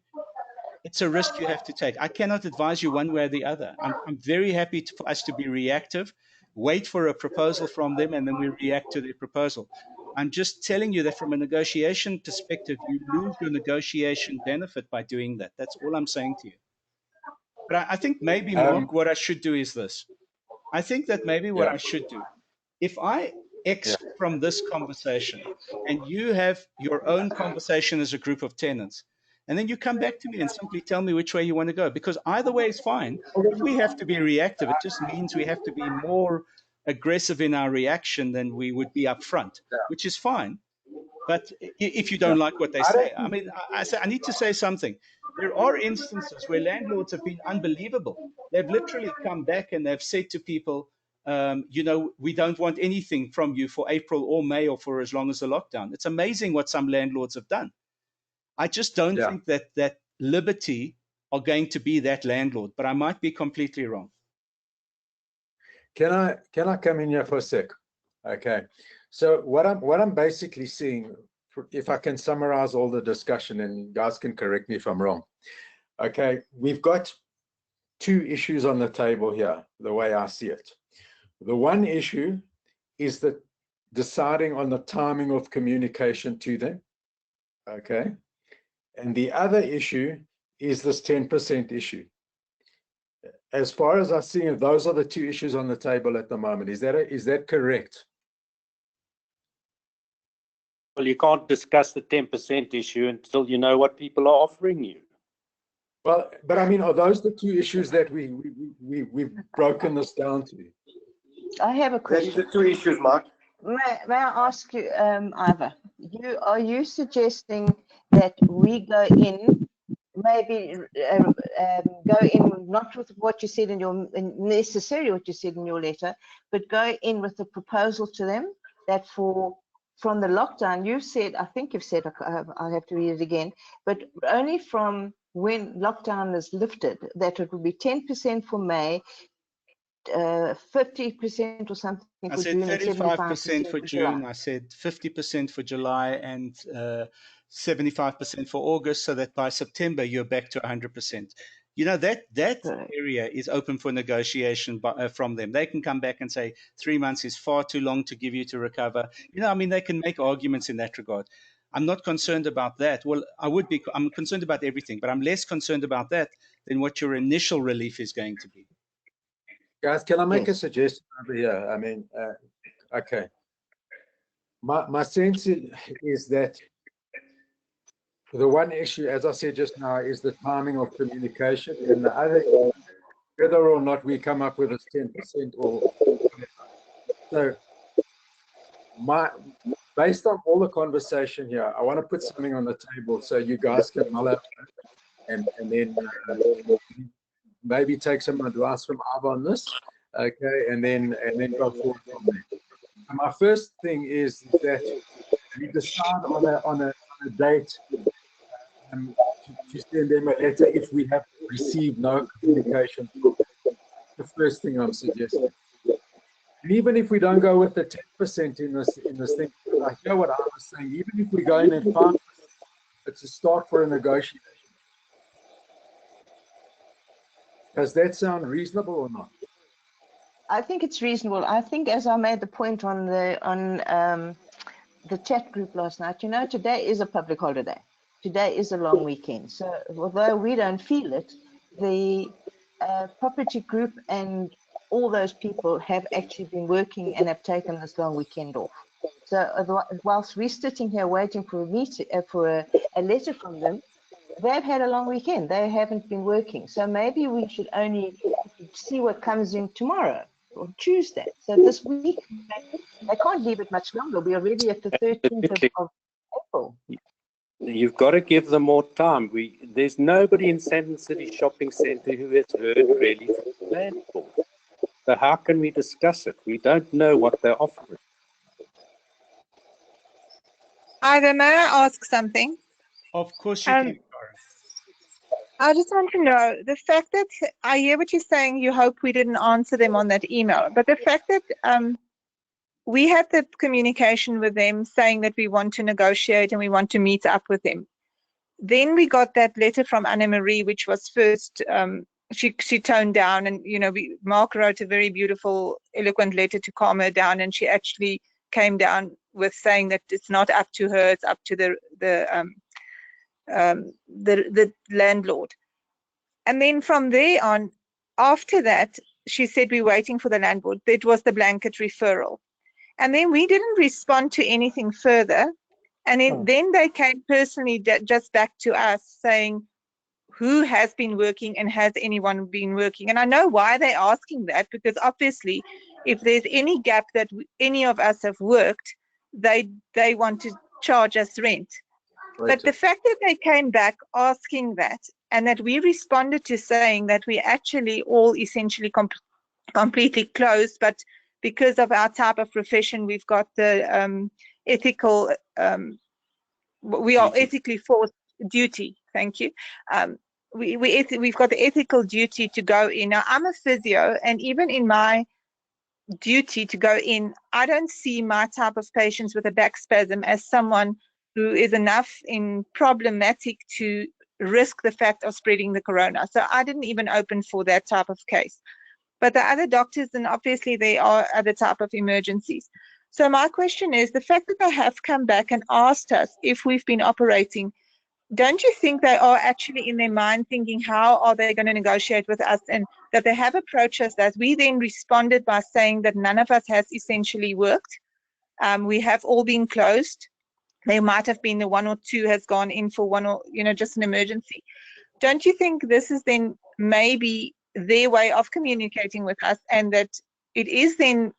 Speaker 2: It's a risk you have to take. I cannot advise you one way or the other. I'm very happy for us to be reactive, wait for a proposal from them, and then we react to their proposal. I'm just telling you that from a negotiation perspective, you lose your negotiation benefit by doing that. That's all I'm saying to you. But I think maybe, Mark, what I should do is this. I think that maybe what I should do, if I exit from this conversation and you have your own conversation as a group of tenants, and then you come back to me and simply tell me which way you want to go, because either way is fine. If we have to be reactive, it just means we have to be more aggressive in our reaction than we would be up front, which is fine. But if you don't like what they say, I mean, I need to say something. There are instances where landlords have been unbelievable. They've literally come back and they've said to people, you know, we don't want anything from you for April or May or for as long as the lockdown. It's amazing what some landlords have done. I just don't think that Liberty are going to be that landlord, but I might be completely wrong.
Speaker 1: Can I come in here for a sec? Okay. So what I'm basically seeing, if I can summarize all the discussion, and you guys can correct me if I'm wrong. Okay, we've got two issues on the table here, the way I see it. The one issue is that deciding on the timing of communication to them. Okay. And the other issue is this 10% issue. As far as I see it, those are the two issues on the table at the moment. Is that correct?
Speaker 6: Well, you can't discuss the 10% issue until you know what people are offering you.
Speaker 1: Well, but I mean, are those the two issues that we've broken this down to?
Speaker 3: I have a question.
Speaker 4: That is the two issues, Mark.
Speaker 3: May I ask you, Ivor, are you suggesting that we go in, maybe go in not with what you said in your, necessarily what you said in your letter, but go in with a proposal to them that from the lockdown, you said, I think you've said, I'll have to read it again, but only from when lockdown is lifted, that it will be 10% for May, 50% or something for June. I said
Speaker 2: 35% for June. I said 50% for July and 75% for August, so that by September you're back to 100%. You know, that area is open for negotiation from them. They can come back and say 3 months is far too long to give you to recover. You know, I mean, they can make arguments in that regard. I'm not concerned about that. Well, I'm concerned about everything, but I'm less concerned about that than what your initial relief is going to be.
Speaker 1: Guys, can I make a suggestion over here? I mean, okay. My sense is that the one issue, as I said just now, is the timing of communication, and the other, whether or not we come up with this 10% or so. Based on all the conversation here, I want to put something on the table so you guys can mull it and then maybe take some advice from Ivor on this, okay, and then go forward from there. And my first thing is that we decide on a date to send them a letter if we have received no communication. The first thing I'm suggesting. And even if we don't go with the 10% in this thing, I hear what I was saying. Even if we go in at 5%, it's a start for a negotiation. Does that sound reasonable or not?
Speaker 3: I think it's reasonable. I think, as I made the point on the chat group last night, you know, today is a public holiday. Today is a long weekend. So although we don't feel it, the property group and all those people have actually been working and have taken this long weekend off. So whilst we're sitting here waiting for a letter from them, they've had a long weekend. They haven't been working. So maybe we should only see what comes in tomorrow or Tuesday. So this week, they can't leave it much longer. We're already at the 13th of April.
Speaker 6: You've got to give them more time. There's nobody in Sandton City Shopping Centre who has heard really from the landlord. So how can we discuss it? We don't know what they're offering.
Speaker 5: Ivor, may I ask something?
Speaker 2: Of course you can.
Speaker 5: I just want to know, the fact that I hear what you're saying, you hope we didn't answer them on that email, but the fact that we had the communication with them saying that we want to negotiate and we want to meet up with them. Then we got that letter from Anna Marie, which was first she toned down, and Mark wrote a very beautiful, eloquent letter to calm her down, and she actually came down with saying that it's not up to her, it's up to the landlord. And then from there on, after that, she said, we're waiting for the landlord. That was the blanket referral. And then we didn't respond to anything further. And then they came personally just back to us saying, who has been working and has anyone been working? And I know why they're asking that, because obviously if there's any gap that any of us have worked, they want to charge us rent. Right. But the fact that they came back asking that, and that we responded to saying that we actually all essentially completely closed, but because of our type of profession, we've got the ethical, we are ethically forced duty. Thank you. We've got the ethical duty to go in. Now, I'm a physio, and even in my duty to go in, I don't see my type of patients with a back spasm as someone who is enough in problematic to risk the fact of spreading the corona. So I didn't even open for that type of case. But the other doctors, and obviously there are other type of emergencies. So my question is, the fact that they have come back and asked us if we've been operating, don't you think they are actually in their mind thinking, how are they going to negotiate with us? And that they have approached us, that we then responded by saying that none of us has essentially worked. We have all been closed. There might have been the one or two has gone in for one or, just an emergency. Don't you think this is then maybe their way of communicating with us, and that it is then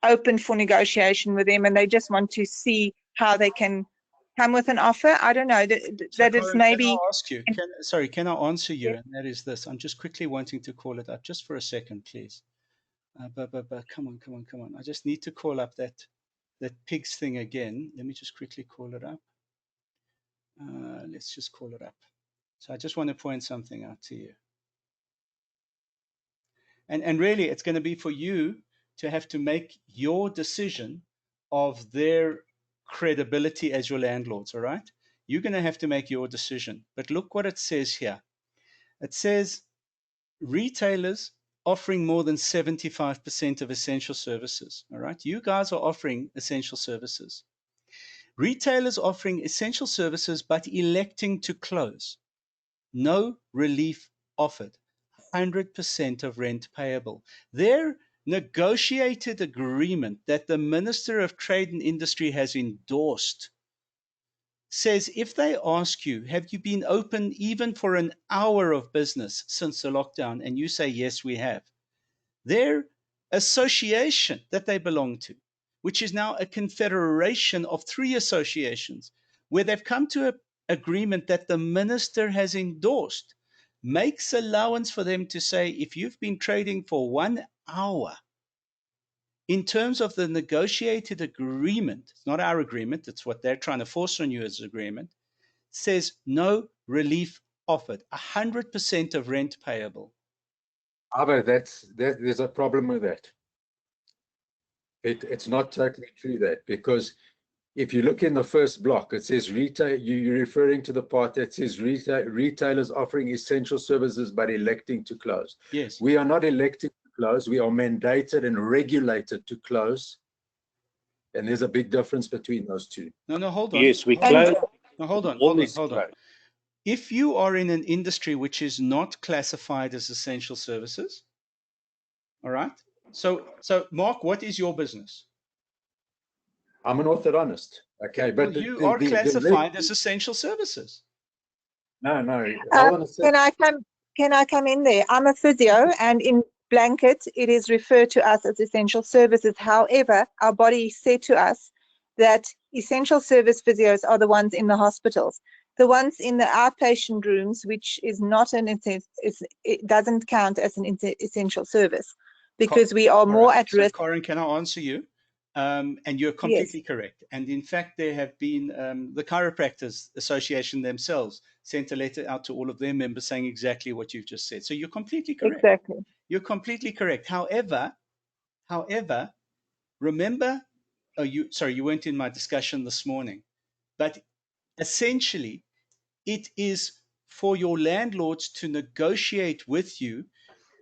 Speaker 5: open for negotiation with them, and they just want to see how they can come with an offer? I don't know. That
Speaker 2: so
Speaker 5: is maybe.
Speaker 2: Can I ask you? Can I answer you? Yeah. And that is this. I'm just quickly wanting to call it up, just for a second, please. But come on. I just need to call up that pigs thing again. Let me just quickly call it up. Let's just call it up. So I just want to point something out to you. And really, it's going to be for you to have to make your decision of their credibility as your landlords, all right? You're going to have to make your decision. But look what it says here. It says retailers offering more than 75% of essential services, all right? You guys are offering essential services. Retailers offering essential services but electing to close. No relief offered. 100% of rent payable. Their negotiated agreement that the Minister of Trade and Industry has endorsed says if they ask you, have you been open even for an hour of business since the lockdown? And you say, yes, we have. Their association that they belong to, which is now a confederation of 3 associations, where they've come to an agreement that the minister has endorsed, makes allowance for them to say, if you've been trading for 1 hour, in terms of the negotiated agreement, it's not our agreement, it's what they're trying to force on you as agreement, says no relief offered, 100% of rent payable.
Speaker 1: But there's a problem with that. It's not totally true, that, because if you look in the first block, it says retail. You're referring to the part that says retailers offering essential services but electing to close.
Speaker 2: Yes.
Speaker 1: We are not electing to close. We are mandated and regulated to close. And there's a big difference between those two.
Speaker 2: No, hold on.
Speaker 6: Yes, we close.
Speaker 2: No, hold on. If you are in an industry which is not classified as essential services, all right? So Mark, what is your business?
Speaker 1: I'm an orthodontist. Okay, but
Speaker 2: well, you are classified as essential services.
Speaker 1: No. Hold on a second.
Speaker 5: Can I come in there? I'm a physio, and in blanket, it is referred to us as essential services. However, our body said to us that essential service physios are the ones in the hospitals. The ones in the outpatient rooms, which is not it doesn't count as an essential service, because we are more at risk.
Speaker 2: Corinne, can I answer you? And you're completely correct. And in fact, there have been the Chiropractors Association themselves sent a letter out to all of their members saying exactly what you've just said. So you're completely correct.
Speaker 5: Exactly.
Speaker 2: You're completely correct. However, remember, you weren't in my discussion this morning, but essentially it is for your landlords to negotiate with you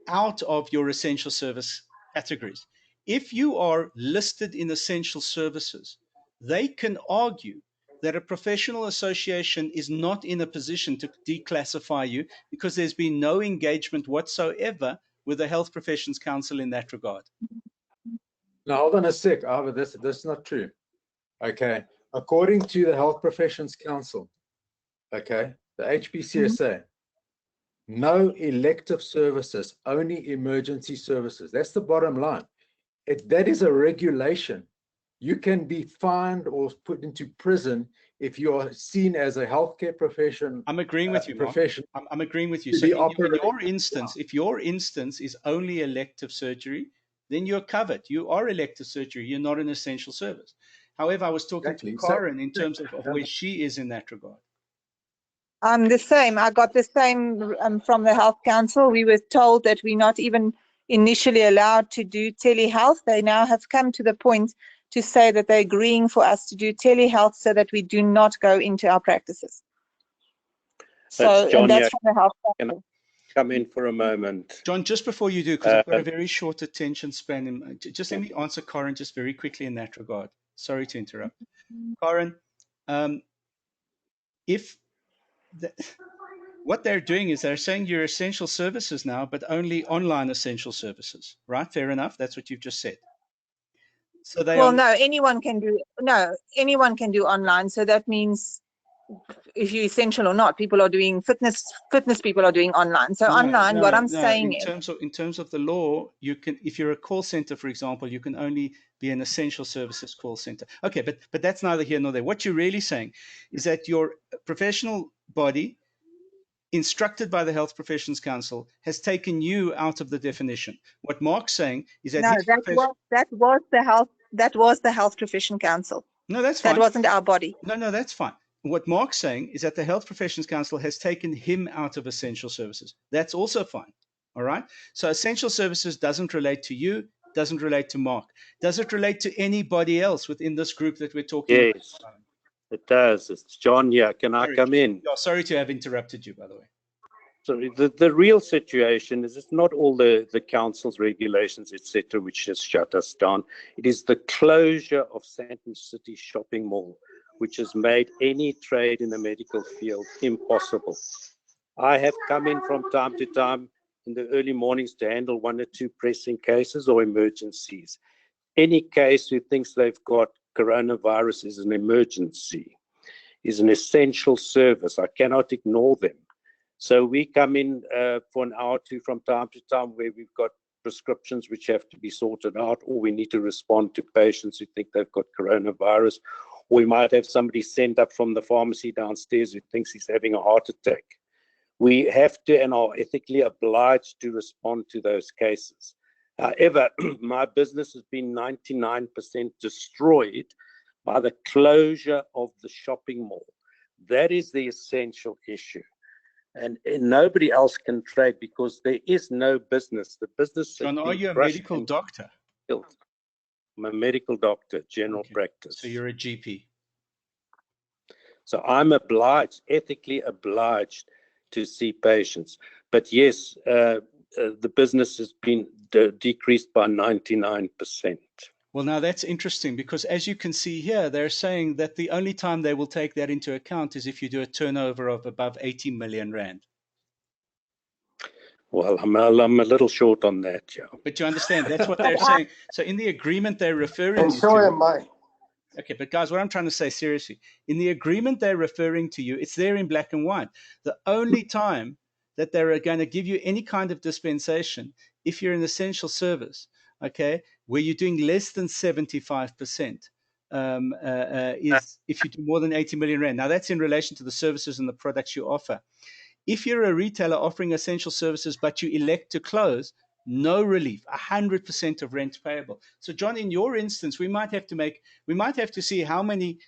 Speaker 2: out of your essential service categories. If you are listed in essential services, they can argue that a professional association is not in a position to declassify you because there's been no engagement whatsoever with the Health Professions Council in that regard.
Speaker 1: Now, hold on a sec, Ava, that's not true. Okay, according to the Health Professions Council, okay, the HPCSA, no elective services, only emergency services. That's the bottom line. That is a regulation. You can be fined or put into prison if you are seen as a healthcare profession.
Speaker 2: I'm agreeing with you, Mark. I'm agreeing with you.
Speaker 1: To
Speaker 2: So
Speaker 1: be
Speaker 2: in your instance, if your instance is only elective surgery, then you're covered. You are elective surgery. You're not an essential service. However, I was talking to Karen in terms of where she is in that regard.
Speaker 5: I'm the same. I got the same from the Health Council. We were told that we're not even initially allowed to do telehealth. They now have come to the point to say that they're agreeing for us to do telehealth so that we do not go into our practices. So,
Speaker 6: John,
Speaker 5: and that's from the Health Council.
Speaker 6: Can I come in for a moment?
Speaker 2: John, just before you do, because I've got a very short attention span, just let me answer Karen just very quickly in that regard. Sorry to interrupt. Karen, what they're doing is they're saying you're essential services now, but only online essential services, right? Fair enough. That's what you've just said. So
Speaker 5: anyone can do online. So that means if you're essential or not, people are doing fitness people are doing online. So what I'm saying is,
Speaker 2: in terms of the law, you can, if you're a call center, for example, you can only be an essential services call center. Okay, but that's neither here nor there. What you're really saying is that your professional body, instructed by the Health Professions Council, has taken you out of the definition. What Mark's saying is that
Speaker 5: that was the Health Profession Council.
Speaker 2: No, that's fine.
Speaker 5: That wasn't our body.
Speaker 2: No, that's fine. What Mark's saying is that the Health Professions Council has taken him out of essential services. That's also fine. All right. So essential services doesn't relate to you, doesn't relate to Mark. Does it relate to anybody else within this group that we're talking about?
Speaker 6: Yes, it does. It's John here. Can I come in?
Speaker 2: Sorry to have interrupted you, by the way.
Speaker 6: Sorry, the real situation is it's not all the council's regulations, etc., which has shut us down. It is the closure of Sandton City Shopping Mall, which has made any trade in the medical field impossible. I have come in from time to time in the early mornings to handle 1 or 2 pressing cases or emergencies. Any case who thinks they've got coronavirus is an emergency, is an essential service. I cannot ignore them. So we come in for an hour or two from time to time where we've got prescriptions which have to be sorted out, or we need to respond to patients who think they've got coronavirus. Or we might have somebody sent up from the pharmacy downstairs who thinks he's having a heart attack. We have to and are ethically obliged to respond to those cases. However, my business has been 99% destroyed by the closure of the shopping mall. That is the essential issue. And nobody else can trade because there is no business. The business.
Speaker 2: John, are you a medical doctor?
Speaker 6: I'm a medical doctor, general practice.
Speaker 2: So you're a GP.
Speaker 6: So I'm obliged, ethically obliged, to see patients. But yes, the business has been decreased by 99%.
Speaker 2: Well, now that's interesting because as you can see here, they're saying that the only time they will take that into account is if you do a turnover of above 80 million rand.
Speaker 6: Well, I'm a little short on that, yeah.
Speaker 2: But you understand, that's what they're saying. So in the agreement they're referring
Speaker 4: to... And so am I.
Speaker 2: Okay, but guys, what I'm trying to say seriously, in the agreement they're referring to you, it's there in black and white. The only time that they're going to give you any kind of dispensation, if you're an essential service, okay, where you're doing less than 75%, is if you do more than 80 million rand. Now, that's in relation to the services and the products you offer. If you're a retailer offering essential services, but you elect to close, no relief, 100% of rent payable. So, John, in your instance, we might have to see how many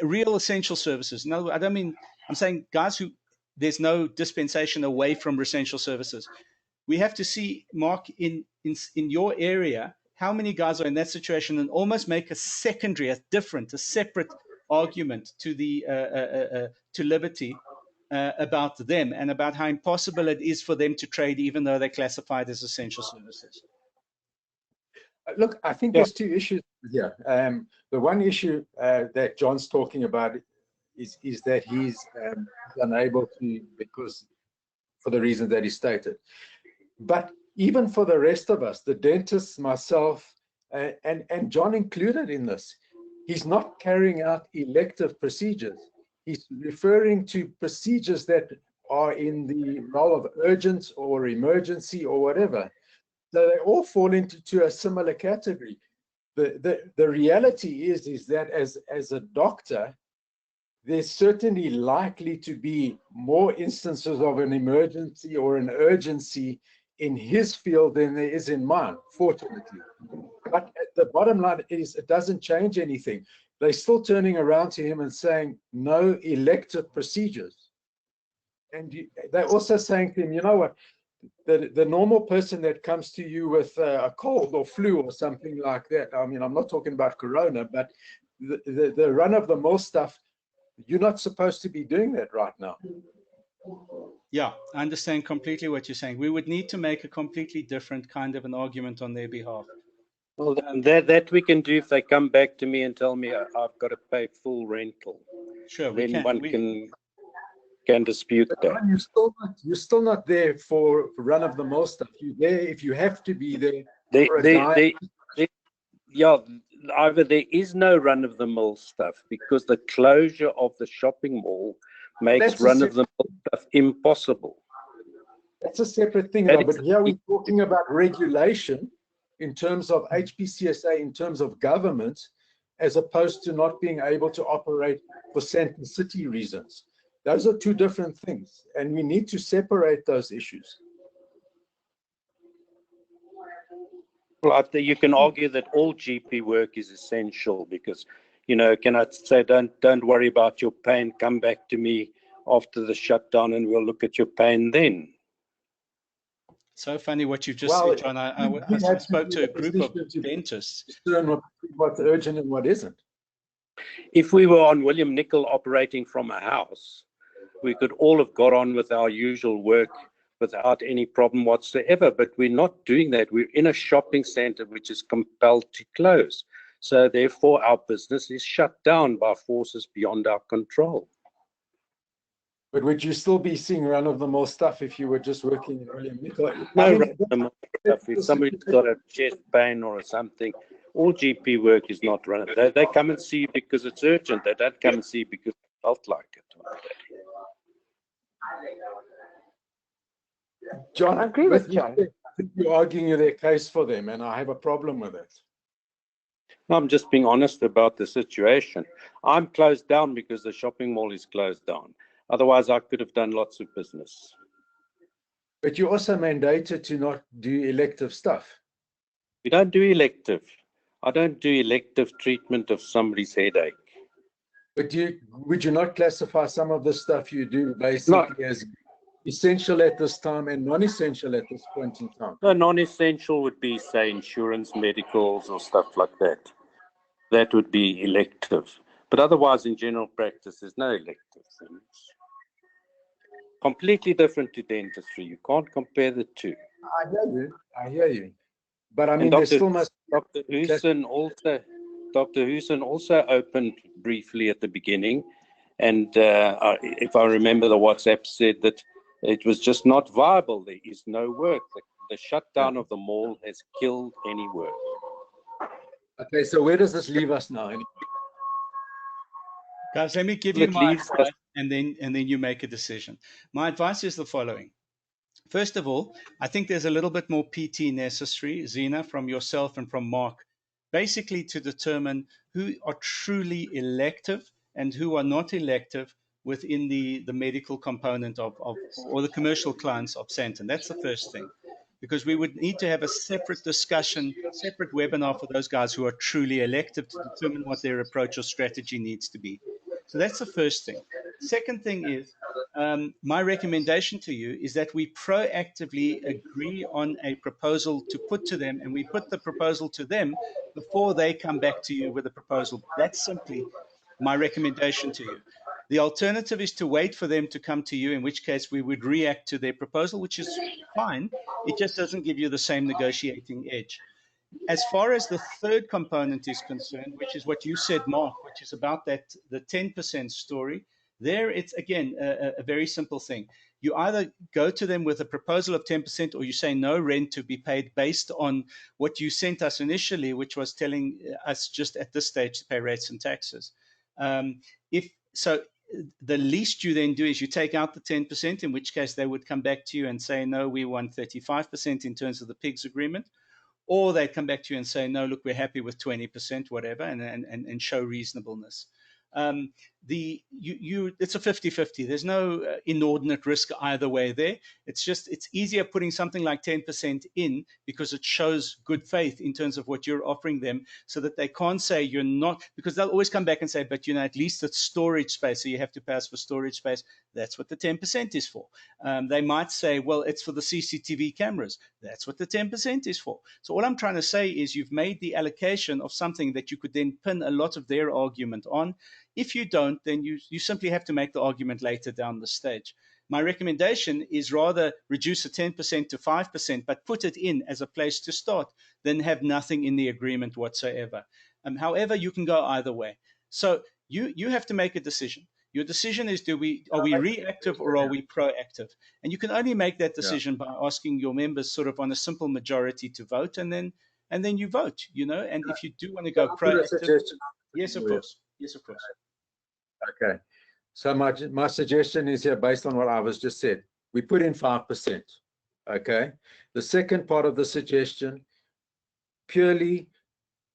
Speaker 2: real essential services. In other words, I'm saying guys who there's no dispensation away from essential services. We have to see, Mark, in your area, how many guys are in that situation and almost make a secondary, a separate argument to the to Liberty about them and about how impossible it is for them to trade even though they're classified as essential services.
Speaker 1: Look, I think there's two issues here. The one issue that John's talking about is that he's unable to, because for the reason that he stated. But even for the rest of us, the dentists, myself, and John included in this, he's not carrying out elective procedures. He's referring to procedures that are in the role of urgent or emergency or whatever. So they all fall into a similar category. The reality is that as a doctor, there's certainly likely to be more instances of an emergency or an urgency in his field than there is in mine, fortunately. But the bottom line is it doesn't change anything. They're still turning around to him and saying, no elective procedures. And they're also saying to him, you know what, the normal person that comes to you with a cold or flu or something like that, I mean, I'm not talking about corona, but the run-of-the-mill stuff, you're not supposed to be doing that right now.
Speaker 2: Yeah, I understand completely what you're saying. We would need to make a completely different kind of an argument on their behalf.
Speaker 6: Well, that we can do if they come back to me and tell me I've got to pay full rental.
Speaker 2: Sure,
Speaker 6: then one can dispute that.
Speaker 1: You're still not there for run-of-the-mill stuff. You're there if you have to be there.
Speaker 6: Yeah, either there is no run-of-the-mill stuff because the closure of the shopping mall makes run-of-the-mill stuff impossible.
Speaker 1: That's a separate thing, though. But here we're talking about regulation in terms of HPCSA, in terms of government, as opposed to not being able to operate for Sandton City reasons. Those are two different things, and we need to separate those issues.
Speaker 6: Well, you can argue that all GP work is essential because, you know, can I say, don't worry about your pain, come back to me after the shutdown and we'll look at your pain then.
Speaker 2: So funny what you've just said, John. I spoke to a group of dentists.
Speaker 1: What's urgent and what isn't.
Speaker 6: If we were on William Nicol operating from a house, we could all have got on with our usual work without any problem whatsoever, but we're not doing that. We're in a shopping center which is compelled to close. So therefore our business is shut down by forces beyond our control.
Speaker 1: But would you still be seeing run-of-the-mill stuff if you were just working in William Nicol?
Speaker 6: No run-of-the-mill stuff. If somebody's got a chest pain or something, all GP work is not run. They come and see because it's urgent. They don't come and see because they felt like it.
Speaker 1: John,
Speaker 3: I agree with John.
Speaker 1: I think you're arguing their case for them, and I have a problem with it.
Speaker 6: I'm just being honest about the situation. I'm closed down because the shopping mall is closed down. Otherwise, I could have done lots of business.
Speaker 1: But you're also mandated to not do elective stuff.
Speaker 6: We don't do elective. I don't do elective treatment of somebody's headache.
Speaker 1: But would you not classify some of the stuff you do basically as essential at this time and non-essential at this point in time?
Speaker 6: No, non-essential would be, say, insurance, medicals, or stuff like that. That would be elective. But otherwise, in general practice, there's no elective things. Completely different to dentistry. You can't compare the two.
Speaker 1: I hear you. But I mean, there still must.
Speaker 6: Dr. Hoosen also opened briefly at the beginning, and if I remember, the WhatsApp said that it was just not viable. There is no work. The shutdown of the mall has killed any work.
Speaker 1: Okay, so where does this leave us now?
Speaker 2: Guys, let me give you my advice, and then you make a decision. My advice is the following. First of all, I think there's a little bit more PT necessary, Zina, from yourself and from Mark, basically to determine who are truly elective and who are not elective within the medical component or the commercial clients of Sandton. That's the first thing, because we would need to have a separate discussion, separate webinar for those guys who are truly elective to determine what their approach or strategy needs to be. So that's the first thing. Second thing is, my recommendation to you is that we proactively agree on a proposal to put to them, and we put the proposal to them before they come back to you with a proposal. That's simply my recommendation to you. The alternative is to wait for them to come to you, in which case we would react to their proposal, which is fine. It just doesn't give you the same negotiating edge. As far as the third component is concerned, which is what you said, Mark, which is about the 10% story, there it's, again, a very simple thing. You either go to them with a proposal of 10% or you say no rent to be paid based on what you sent us initially, which was telling us just at this stage to pay rates and taxes. The least you then do is you take out the 10%, in which case they would come back to you and say, no, we want 35% in terms of the PIGS agreement. Or they come back to you and say, no, look, we're happy with 20%, whatever, and show reasonableness. It's a 50-50. There's no inordinate risk either way there. It's easier putting something like 10% in because it shows good faith in terms of what you're offering them, so that they can't say you're not, because they'll always come back and say, but at least it's storage space, so you have to pass for storage space. That's what the 10% is for. They might say, well, it's for the CCTV cameras. That's what the 10% is for. So all I'm trying to say is you've made the allocation of something that you could then pin a lot of their argument on. If you don't, then you simply have to make the argument later down the stage. My recommendation is rather reduce the 10% to 5%, but put it in as a place to start, than have nothing in the agreement whatsoever. However, you can go either way. So you have to make a decision. Your decision is, are we reactive or are we proactive? And you can only make that decision by asking your members sort of on a simple majority to vote, and then you vote, and if you do want to go proactive, yes, of course. Yes, of course.
Speaker 1: Okay. So my suggestion is here, based on what I was just said. We put in 5%. Okay. The second part of the suggestion purely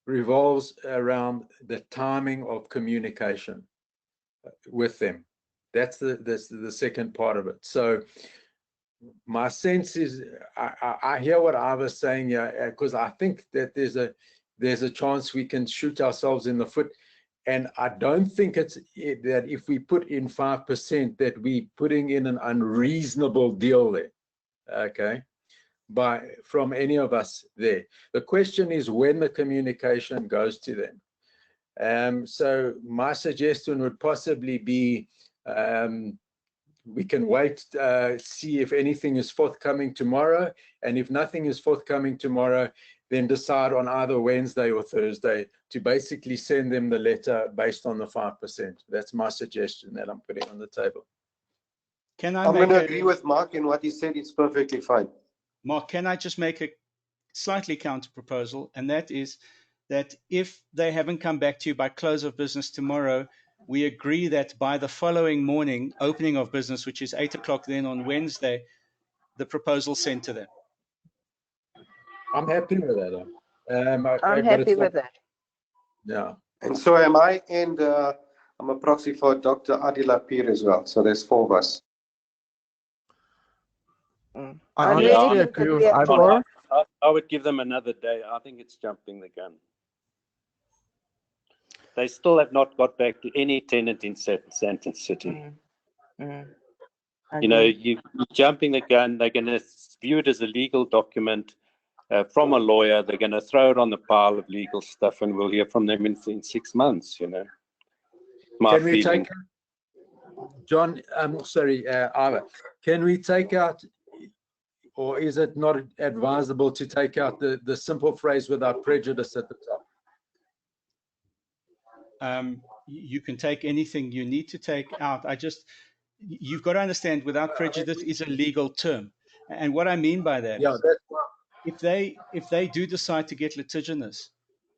Speaker 1: revolves around the timing of communication with them. That's the second part of it. So my sense is, I hear what I was saying here, because I think that there's a chance we can shoot ourselves in the foot. And I don't think that if we put in 5%, that we're putting in an unreasonable deal there, okay, from any of us there. The question is when the communication goes to them. So my suggestion would possibly be, we can wait, see if anything is forthcoming tomorrow, and if nothing is forthcoming tomorrow, then decide on either Wednesday or Thursday to basically send them the letter based on the 5%. That's my suggestion that I'm putting on the table.
Speaker 4: I'm going to agree with Mark in what he said. It's perfectly fine.
Speaker 2: Mark, can I just make a slightly counter proposal? And that is that if they haven't come back to you by close of business tomorrow, we agree that by the following morning, opening of business, which is 8 o'clock then on Wednesday, the proposal sent to them.
Speaker 1: I'm happy with that.
Speaker 3: I'm happy with that.
Speaker 1: Yeah.
Speaker 4: And so am I, and I'm a proxy for Dr. Adila Peer as well. So there's 4 of us.
Speaker 7: I honestly agree with Ivor.
Speaker 6: I would give them another day. I think it's jumping the gun. They still have not got back to any tenant in Sandton City. You're jumping the gun. They're going to view it as a legal document from a lawyer. They're going to throw it on the pile of legal stuff, and we'll hear from them in 6 months. My
Speaker 1: feeling.
Speaker 6: feeling.
Speaker 1: John, I'm sorry, Ivor. Can we take out, or is it not advisable to take out the simple phrase without prejudice at the top?
Speaker 2: You can take anything you need to take out. You've got to understand, without prejudice is a legal term. And what I mean by that, if they do decide to get litigious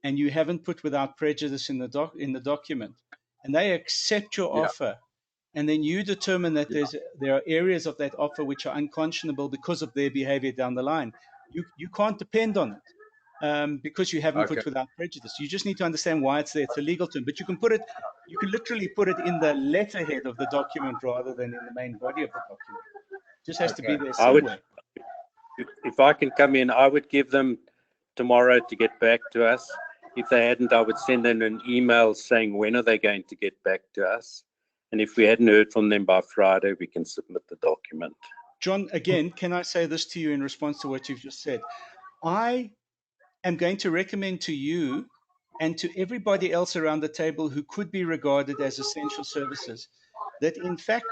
Speaker 2: and you haven't put without prejudice in the document, and they accept your offer, and then you determine that there are areas of that offer which are unconscionable because of their behavior down the line, you can't depend on it. Because you haven't put without prejudice. You just need to understand why it's there. It's a legal term, but you can literally put it in the letterhead of the document rather than in the main body of the document. It just has to be there somewhere.
Speaker 6: If I can come in, I would give them tomorrow to get back to us. If they hadn't, I would send them an email saying when are they going to get back to us. And if we hadn't heard from them by Friday, we can submit the document.
Speaker 2: John, again, can I say this to you in response to what you've just said? I am going to recommend to you and to everybody else around the table who could be regarded as essential services that in fact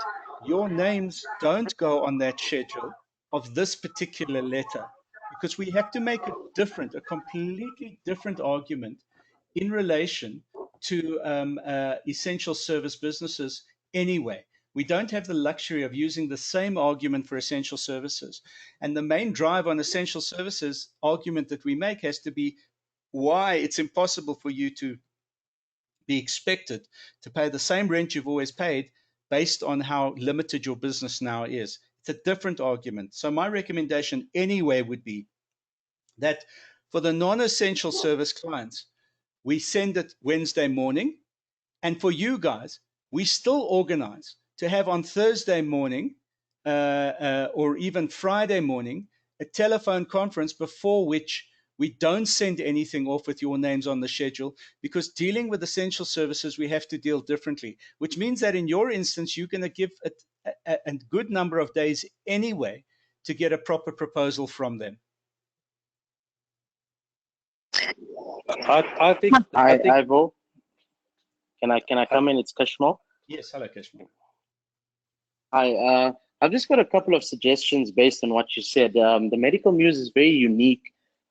Speaker 2: your names don't go on that schedule of this particular letter, because we have to make a completely different argument in relation to essential service businesses anyway. We don't have the luxury of using the same argument for essential services. And the main drive on essential services argument that we make has to be why it's impossible for you to be expected to pay the same rent you've always paid based on how limited your business now is. It's a different argument. So my recommendation anyway would be that for the non-essential service clients, we send it Wednesday morning. And for you guys, we still organize to have on Thursday morning or even Friday morning a telephone conference before which we don't send anything off with your names on the schedule, because dealing with essential services, we have to deal differently, which means that in your instance, you're going to give a good number of days anyway to get a proper proposal from them.
Speaker 6: I think
Speaker 8: Ivo, can I come in? It's Kashmo.
Speaker 2: Yes, hello, Kashmo.
Speaker 8: Hi, I've just got a couple of suggestions based on what you said. The medical news is very unique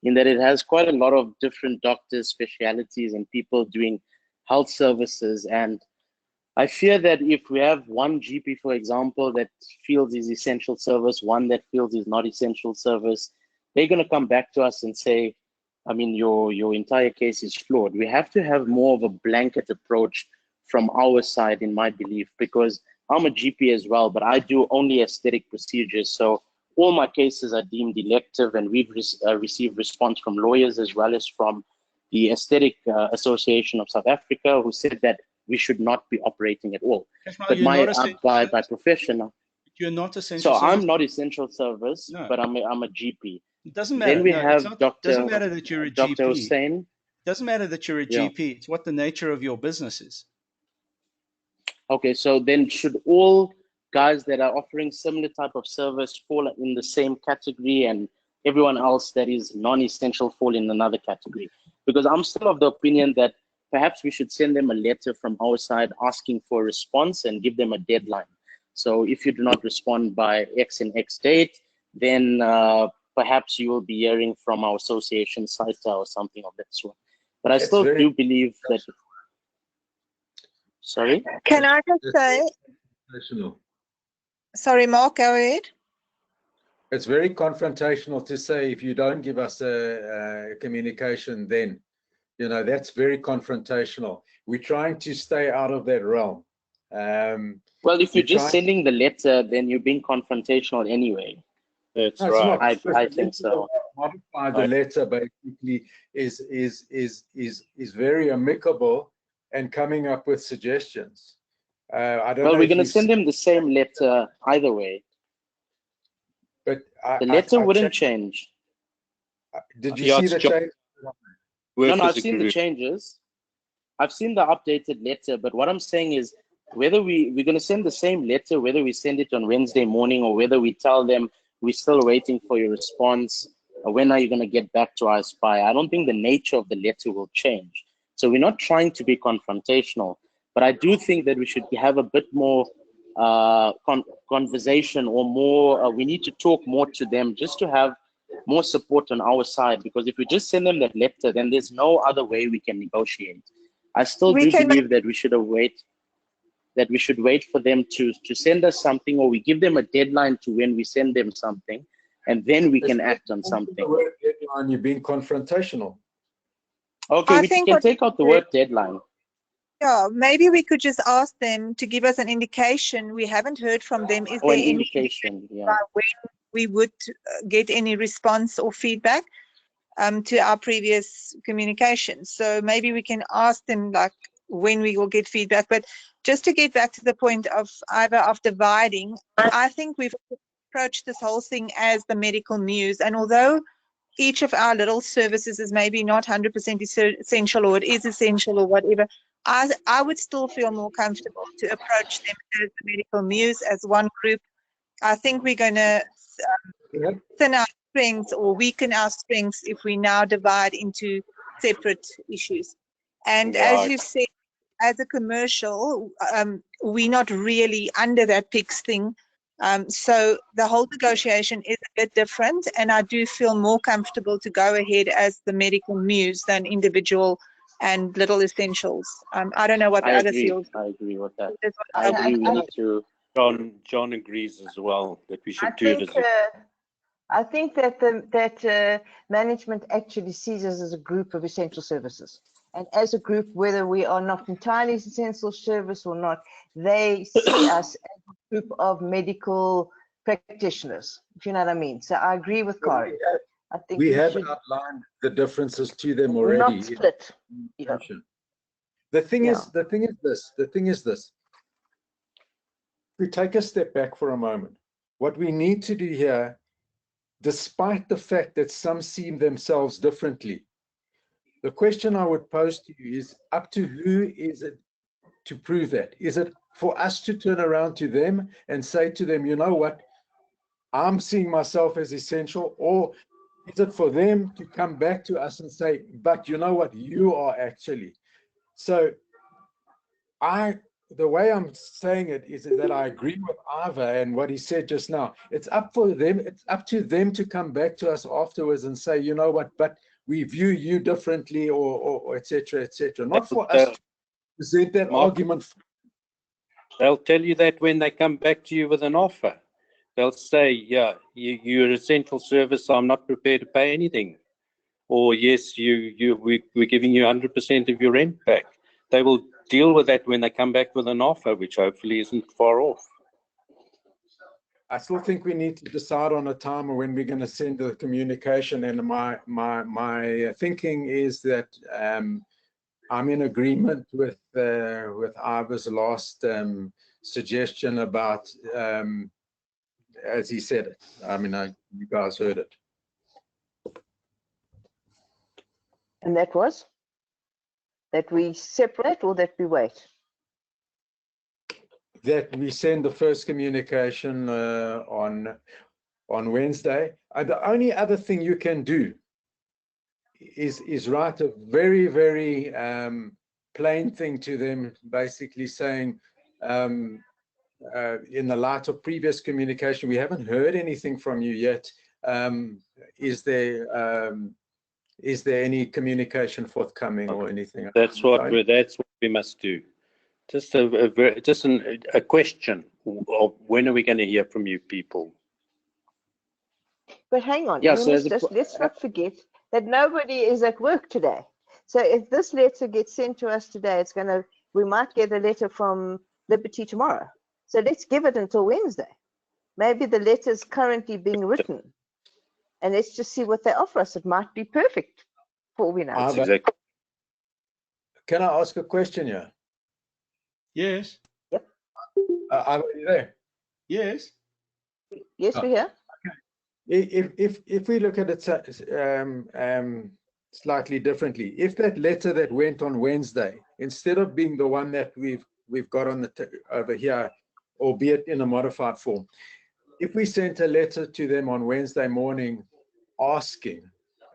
Speaker 8: in that it has quite a lot of different doctors, specialities, and people doing health services. And I fear that if we have one GP, for example, that feels is essential service, one that feels is not essential service, they're going to come back to us and say, I mean, your entire case is flawed. We have to have more of a blanket approach from our side, in my belief, because I'm a GP as well, but I do only aesthetic procedures. So all my cases are deemed elective, and we've received response from lawyers as well as from the Aesthetic Association of South Africa, who said that we should not be operating at all. But by profession,
Speaker 2: you're not essential.
Speaker 8: So
Speaker 2: service.
Speaker 8: I'm not essential service, no. But I'm a GP.
Speaker 2: It doesn't matter.
Speaker 8: Then we have
Speaker 2: doesn't matter that you're a
Speaker 8: Dr.
Speaker 2: GP.
Speaker 8: Hussein.
Speaker 2: It doesn't matter that you're a GP. It's what the nature of your business is.
Speaker 8: Okay, so then should all guys that are offering similar type of service fall in the same category, and everyone else that is non-essential fall in another category? Because I'm still of the opinion that perhaps we should send them a letter from our side asking for a response and give them a deadline. So if you do not respond by X and X date, then perhaps you will be hearing from our association site or something of that sort. But I still do believe that. Sorry?
Speaker 5: Can I just say? Sorry, Mark, go ahead.
Speaker 1: It's very confrontational to say if you don't give us a communication, then, you know, that's very confrontational. We're trying to stay out of that realm.
Speaker 8: Well, if you're just sending the letter, then you're being confrontational anyway.
Speaker 6: That's right.
Speaker 8: I think so.
Speaker 1: Modify the letter basically is very amicable and coming up with suggestions. I don't know.
Speaker 8: Well, we're going to send them the same letter either way.
Speaker 1: But
Speaker 8: the letter wouldn't change.
Speaker 1: Did you see the change?
Speaker 8: No, I've seen the changes. I've seen the updated letter, but what I'm saying is whether we're going to send the same letter, whether we send it on Wednesday morning or whether we tell them we're still waiting for your response, or when are you going to get back to us by, I don't think the nature of the letter will change. So we're not trying to be confrontational, but I do think that we should have a bit more conversation or more, we need to talk more to them just to have more support on our side, because if we just send them that letter, then there's no other way we can negotiate. I still do believe that we should wait for them to send us something, or we give them a deadline to when we send them something, and then we can act on something.
Speaker 1: The word deadline, you're being confrontational.
Speaker 8: Okay, we can take out the word deadline.
Speaker 5: Yeah, maybe we could just ask them to give us an indication. We haven't heard from them. Is there any
Speaker 8: indication
Speaker 5: when we would get any response or feedback to our previous communications? So maybe we can ask them like when we will get feedback. But just to get back to the point of either of dividing, I think we've approached this whole thing as the medical news, and although each of our little services is maybe not 100% essential, or it is essential or whatever, I would still feel more comfortable to approach them as the medical news, as one group. I think we're going to thin our strengths or weaken our strengths if we now divide into separate issues. And as you said, as a commercial, we're not really under that PICS thing. So the whole negotiation is a bit different, and I do feel more comfortable to go ahead as the medical muse than individual and little essentials. I don't know what the other fields.
Speaker 8: I agree with that.
Speaker 5: That's what
Speaker 8: I agree. We need to.
Speaker 6: John agrees as well that we should do it as
Speaker 3: I think that management actually sees us as a group of essential services. And as a group, whether we are not entirely essential service or not, they see us as a group of medical practitioners, if you know what I mean. So I agree with Karen. I think
Speaker 1: we have outlined the differences to them already.
Speaker 3: Not split. Yeah.
Speaker 1: The thing is this. We take a step back for a moment. What we need to do here, despite the fact that some see themselves differently, the question I would pose to you is, up to who is it to prove that? Is it for us to turn around to them and say to them, you know what, I'm seeing myself as essential, or is it for them to come back to us and say, but you know what, you are actually? So the way I'm saying it is that I agree with Ava and what he said just now. It's up for them. It's up to them to come back to us afterwards and say, you know what, but we view you differently, or et cetera, et cetera. Not for us to present that argument.
Speaker 6: They'll tell you that when they come back to you with an offer. They'll say, yeah, you're an essential service, so I'm not prepared to pay anything. Or yes, we're giving you 100% of your rent back. They will deal with that when they come back with an offer, which hopefully isn't far off.
Speaker 1: I still think we need to decide on a time when we're going to send the communication. And my thinking is that I'm in agreement with Ava's last suggestion about, as he said it. I mean, you guys heard it.
Speaker 3: And that was? That we separate or that we wait?
Speaker 1: That we send the first communication on Wednesday. The only other thing you can do is write a very, very plain thing to them, basically saying, in the light of previous communication, we haven't heard anything from you yet. Is there any communication forthcoming or anything?
Speaker 6: That's what we must do. Just a question of when are we going to hear from you people?
Speaker 3: But hang on,
Speaker 8: yeah,
Speaker 3: let's not forget that nobody is at work today. So if this letter gets sent to us today, we might get a letter from Liberty tomorrow. So let's give it until Wednesday. Maybe the letter is currently being written, and let's just see what they offer us. It might be perfect for all we know.
Speaker 6: Exactly.
Speaker 1: Can I ask a question here?
Speaker 2: Yes.
Speaker 3: Yep.
Speaker 1: Are you there?
Speaker 2: Yes.
Speaker 3: Yes, we're here.
Speaker 1: If we look at it slightly differently, if that letter that went on Wednesday, instead of being the one that we've got on over here, albeit in a modified form, if we sent a letter to them on Wednesday morning asking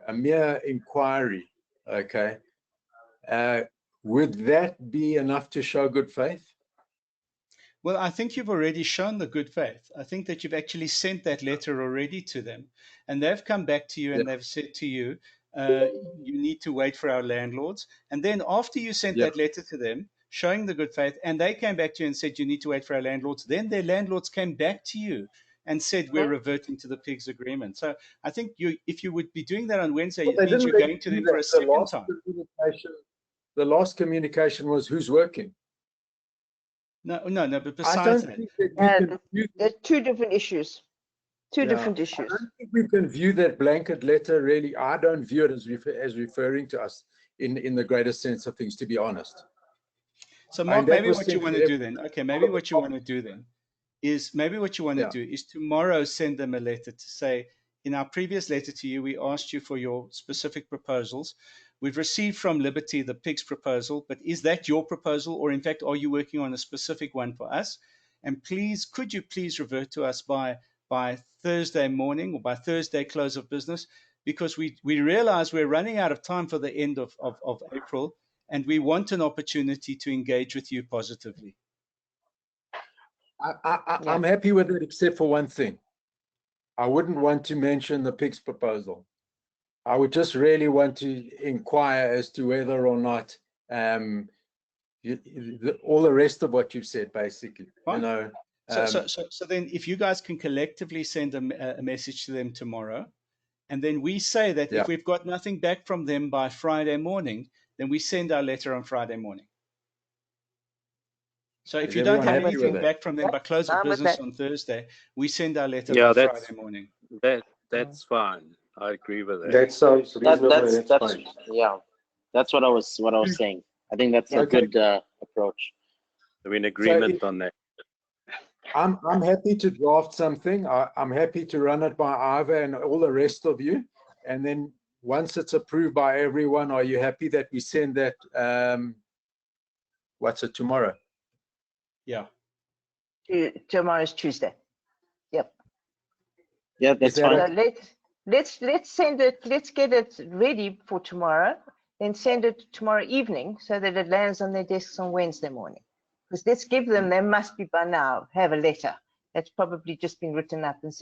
Speaker 1: a mere inquiry, okay, would that be enough to show good faith?
Speaker 2: Well, I think you've already shown the good faith. I think that you've actually sent that letter already to them, and they've come back to you and they've said to you, you need to wait for our landlords. And then after you sent that letter to them, showing the good faith, and they came back to you and said, you need to wait for our landlords, then their landlords came back to you and said, we're reverting to the PIGS agreement. So I think if you would be doing that on Wednesday, it means you're going to them for a second time.
Speaker 1: The last communication was who's working.
Speaker 2: No, but besides that,
Speaker 3: there are two different issues. Different issues.
Speaker 1: I don't think we can view that blanket letter really. I don't view it as referring to us in the greatest sense of things, to be honest.
Speaker 2: So Mark, maybe what you want to do then, maybe what you want to do then is tomorrow send them a letter to say, in our previous letter to you, we asked you for your specific proposals. We've received from Liberty the PIGS proposal, but is that your proposal, or in fact, are you working on a specific one for us? And please, could you please revert to us by Thursday morning or by Thursday close of business? Because we realize we're running out of time for the end of April, and we want an opportunity to engage with you positively.
Speaker 1: I'm happy with it, except for one thing. I wouldn't want to mention the PIGS proposal. I would just really want to inquire as to whether or not all the rest of what you've said, basically.
Speaker 2: Fine.
Speaker 1: You know.
Speaker 2: So then, if you guys can collectively send a message to them tomorrow, and then we say that if we've got nothing back from them by Friday morning, then we send our letter on Friday morning. So if you don't have anything back from them by close of business on Thursday, we send our letter by Friday morning.
Speaker 6: That's fine. I agree with that.
Speaker 4: That sounds reasonable. That's fine.
Speaker 8: Yeah, that's what I was saying. I think that's a good approach.
Speaker 6: We're in agreement on that.
Speaker 1: I'm happy to draft something. I'm happy to run it by Ivor and all the rest of you. And then once it's approved by everyone, are you happy that we send that? What's it, tomorrow?
Speaker 2: Yeah.
Speaker 3: Tomorrow's Tuesday. Yep.
Speaker 8: Yeah, that's fine.
Speaker 3: So let's send it. Let's get it ready for tomorrow. Then send it tomorrow evening so that it lands on their desks on Wednesday morning. Because let's give them. They must be by now have a letter that's probably just been written up and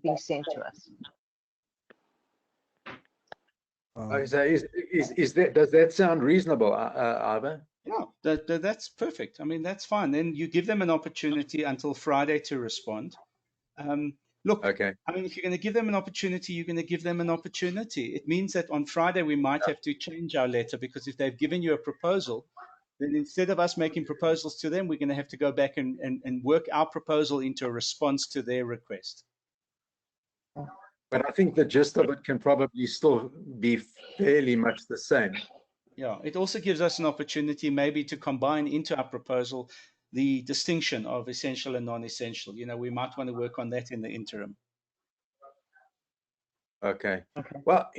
Speaker 3: being sent to us.
Speaker 1: Does that sound reasonable, Ivor?
Speaker 2: Yeah, that's perfect. I mean, that's fine. Then you give them an opportunity until Friday to respond. Look,
Speaker 1: okay.
Speaker 2: I mean, if you're going to give them an opportunity, you're going to give them an opportunity. It means that on Friday we might have to change our letter, because if they've given you a proposal, then instead of us making proposals to them, we're going to have to go back and work our proposal into a response to their request.
Speaker 1: But I think the gist of it can probably still be fairly much the same.
Speaker 2: Yeah, it also gives us an opportunity maybe to combine into our proposal the distinction of essential and non-essential. You know, we might want to work on that in the interim.
Speaker 1: Okay. Well,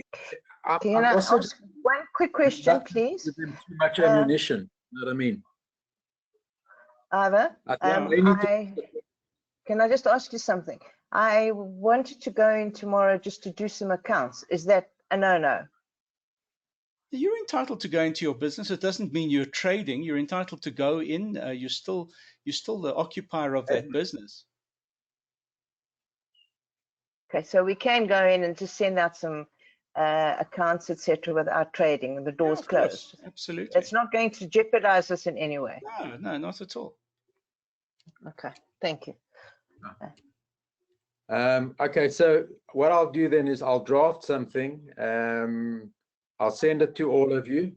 Speaker 3: can I ask one quick question, please?
Speaker 1: Give them too much ammunition. You know what I mean?
Speaker 3: Ivor, can I just ask you something? I wanted to go in tomorrow just to do some accounts. Is that a no-no?
Speaker 2: You're entitled to go into your business. It doesn't mean you're trading. You're entitled to go in. You're still the occupier of that business.
Speaker 3: Okay, so we can go in and just send out some accounts, etc., without trading, and the doors closed.
Speaker 2: Absolutely.
Speaker 3: It's not going to jeopardize us in any way.
Speaker 2: No, not at all.
Speaker 3: Okay, thank you.
Speaker 1: Okay, so what I'll do then is I'll draft something. I'll send it to all of you.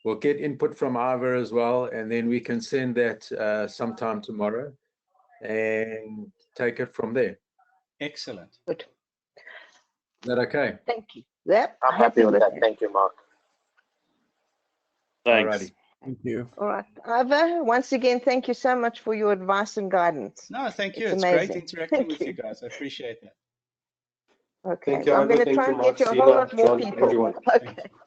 Speaker 1: We'll get input from Ivor as well, and then we can send that sometime tomorrow and take it from there.
Speaker 2: Excellent.
Speaker 3: Good.
Speaker 1: Is that okay?
Speaker 3: Thank you. Yep.
Speaker 8: I'm happy with that. Thank you, Mark.
Speaker 6: Thanks.
Speaker 1: Alrighty.
Speaker 7: Thank you.
Speaker 3: All right. Ivor, once again, thank you so much for your advice and guidance.
Speaker 2: No, thank you.
Speaker 3: It's
Speaker 2: great
Speaker 3: amazing.
Speaker 2: interacting with you guys. I appreciate that.
Speaker 3: Okay.
Speaker 4: Thank you,
Speaker 3: I'm going to try and get you a whole lot more people. Okay.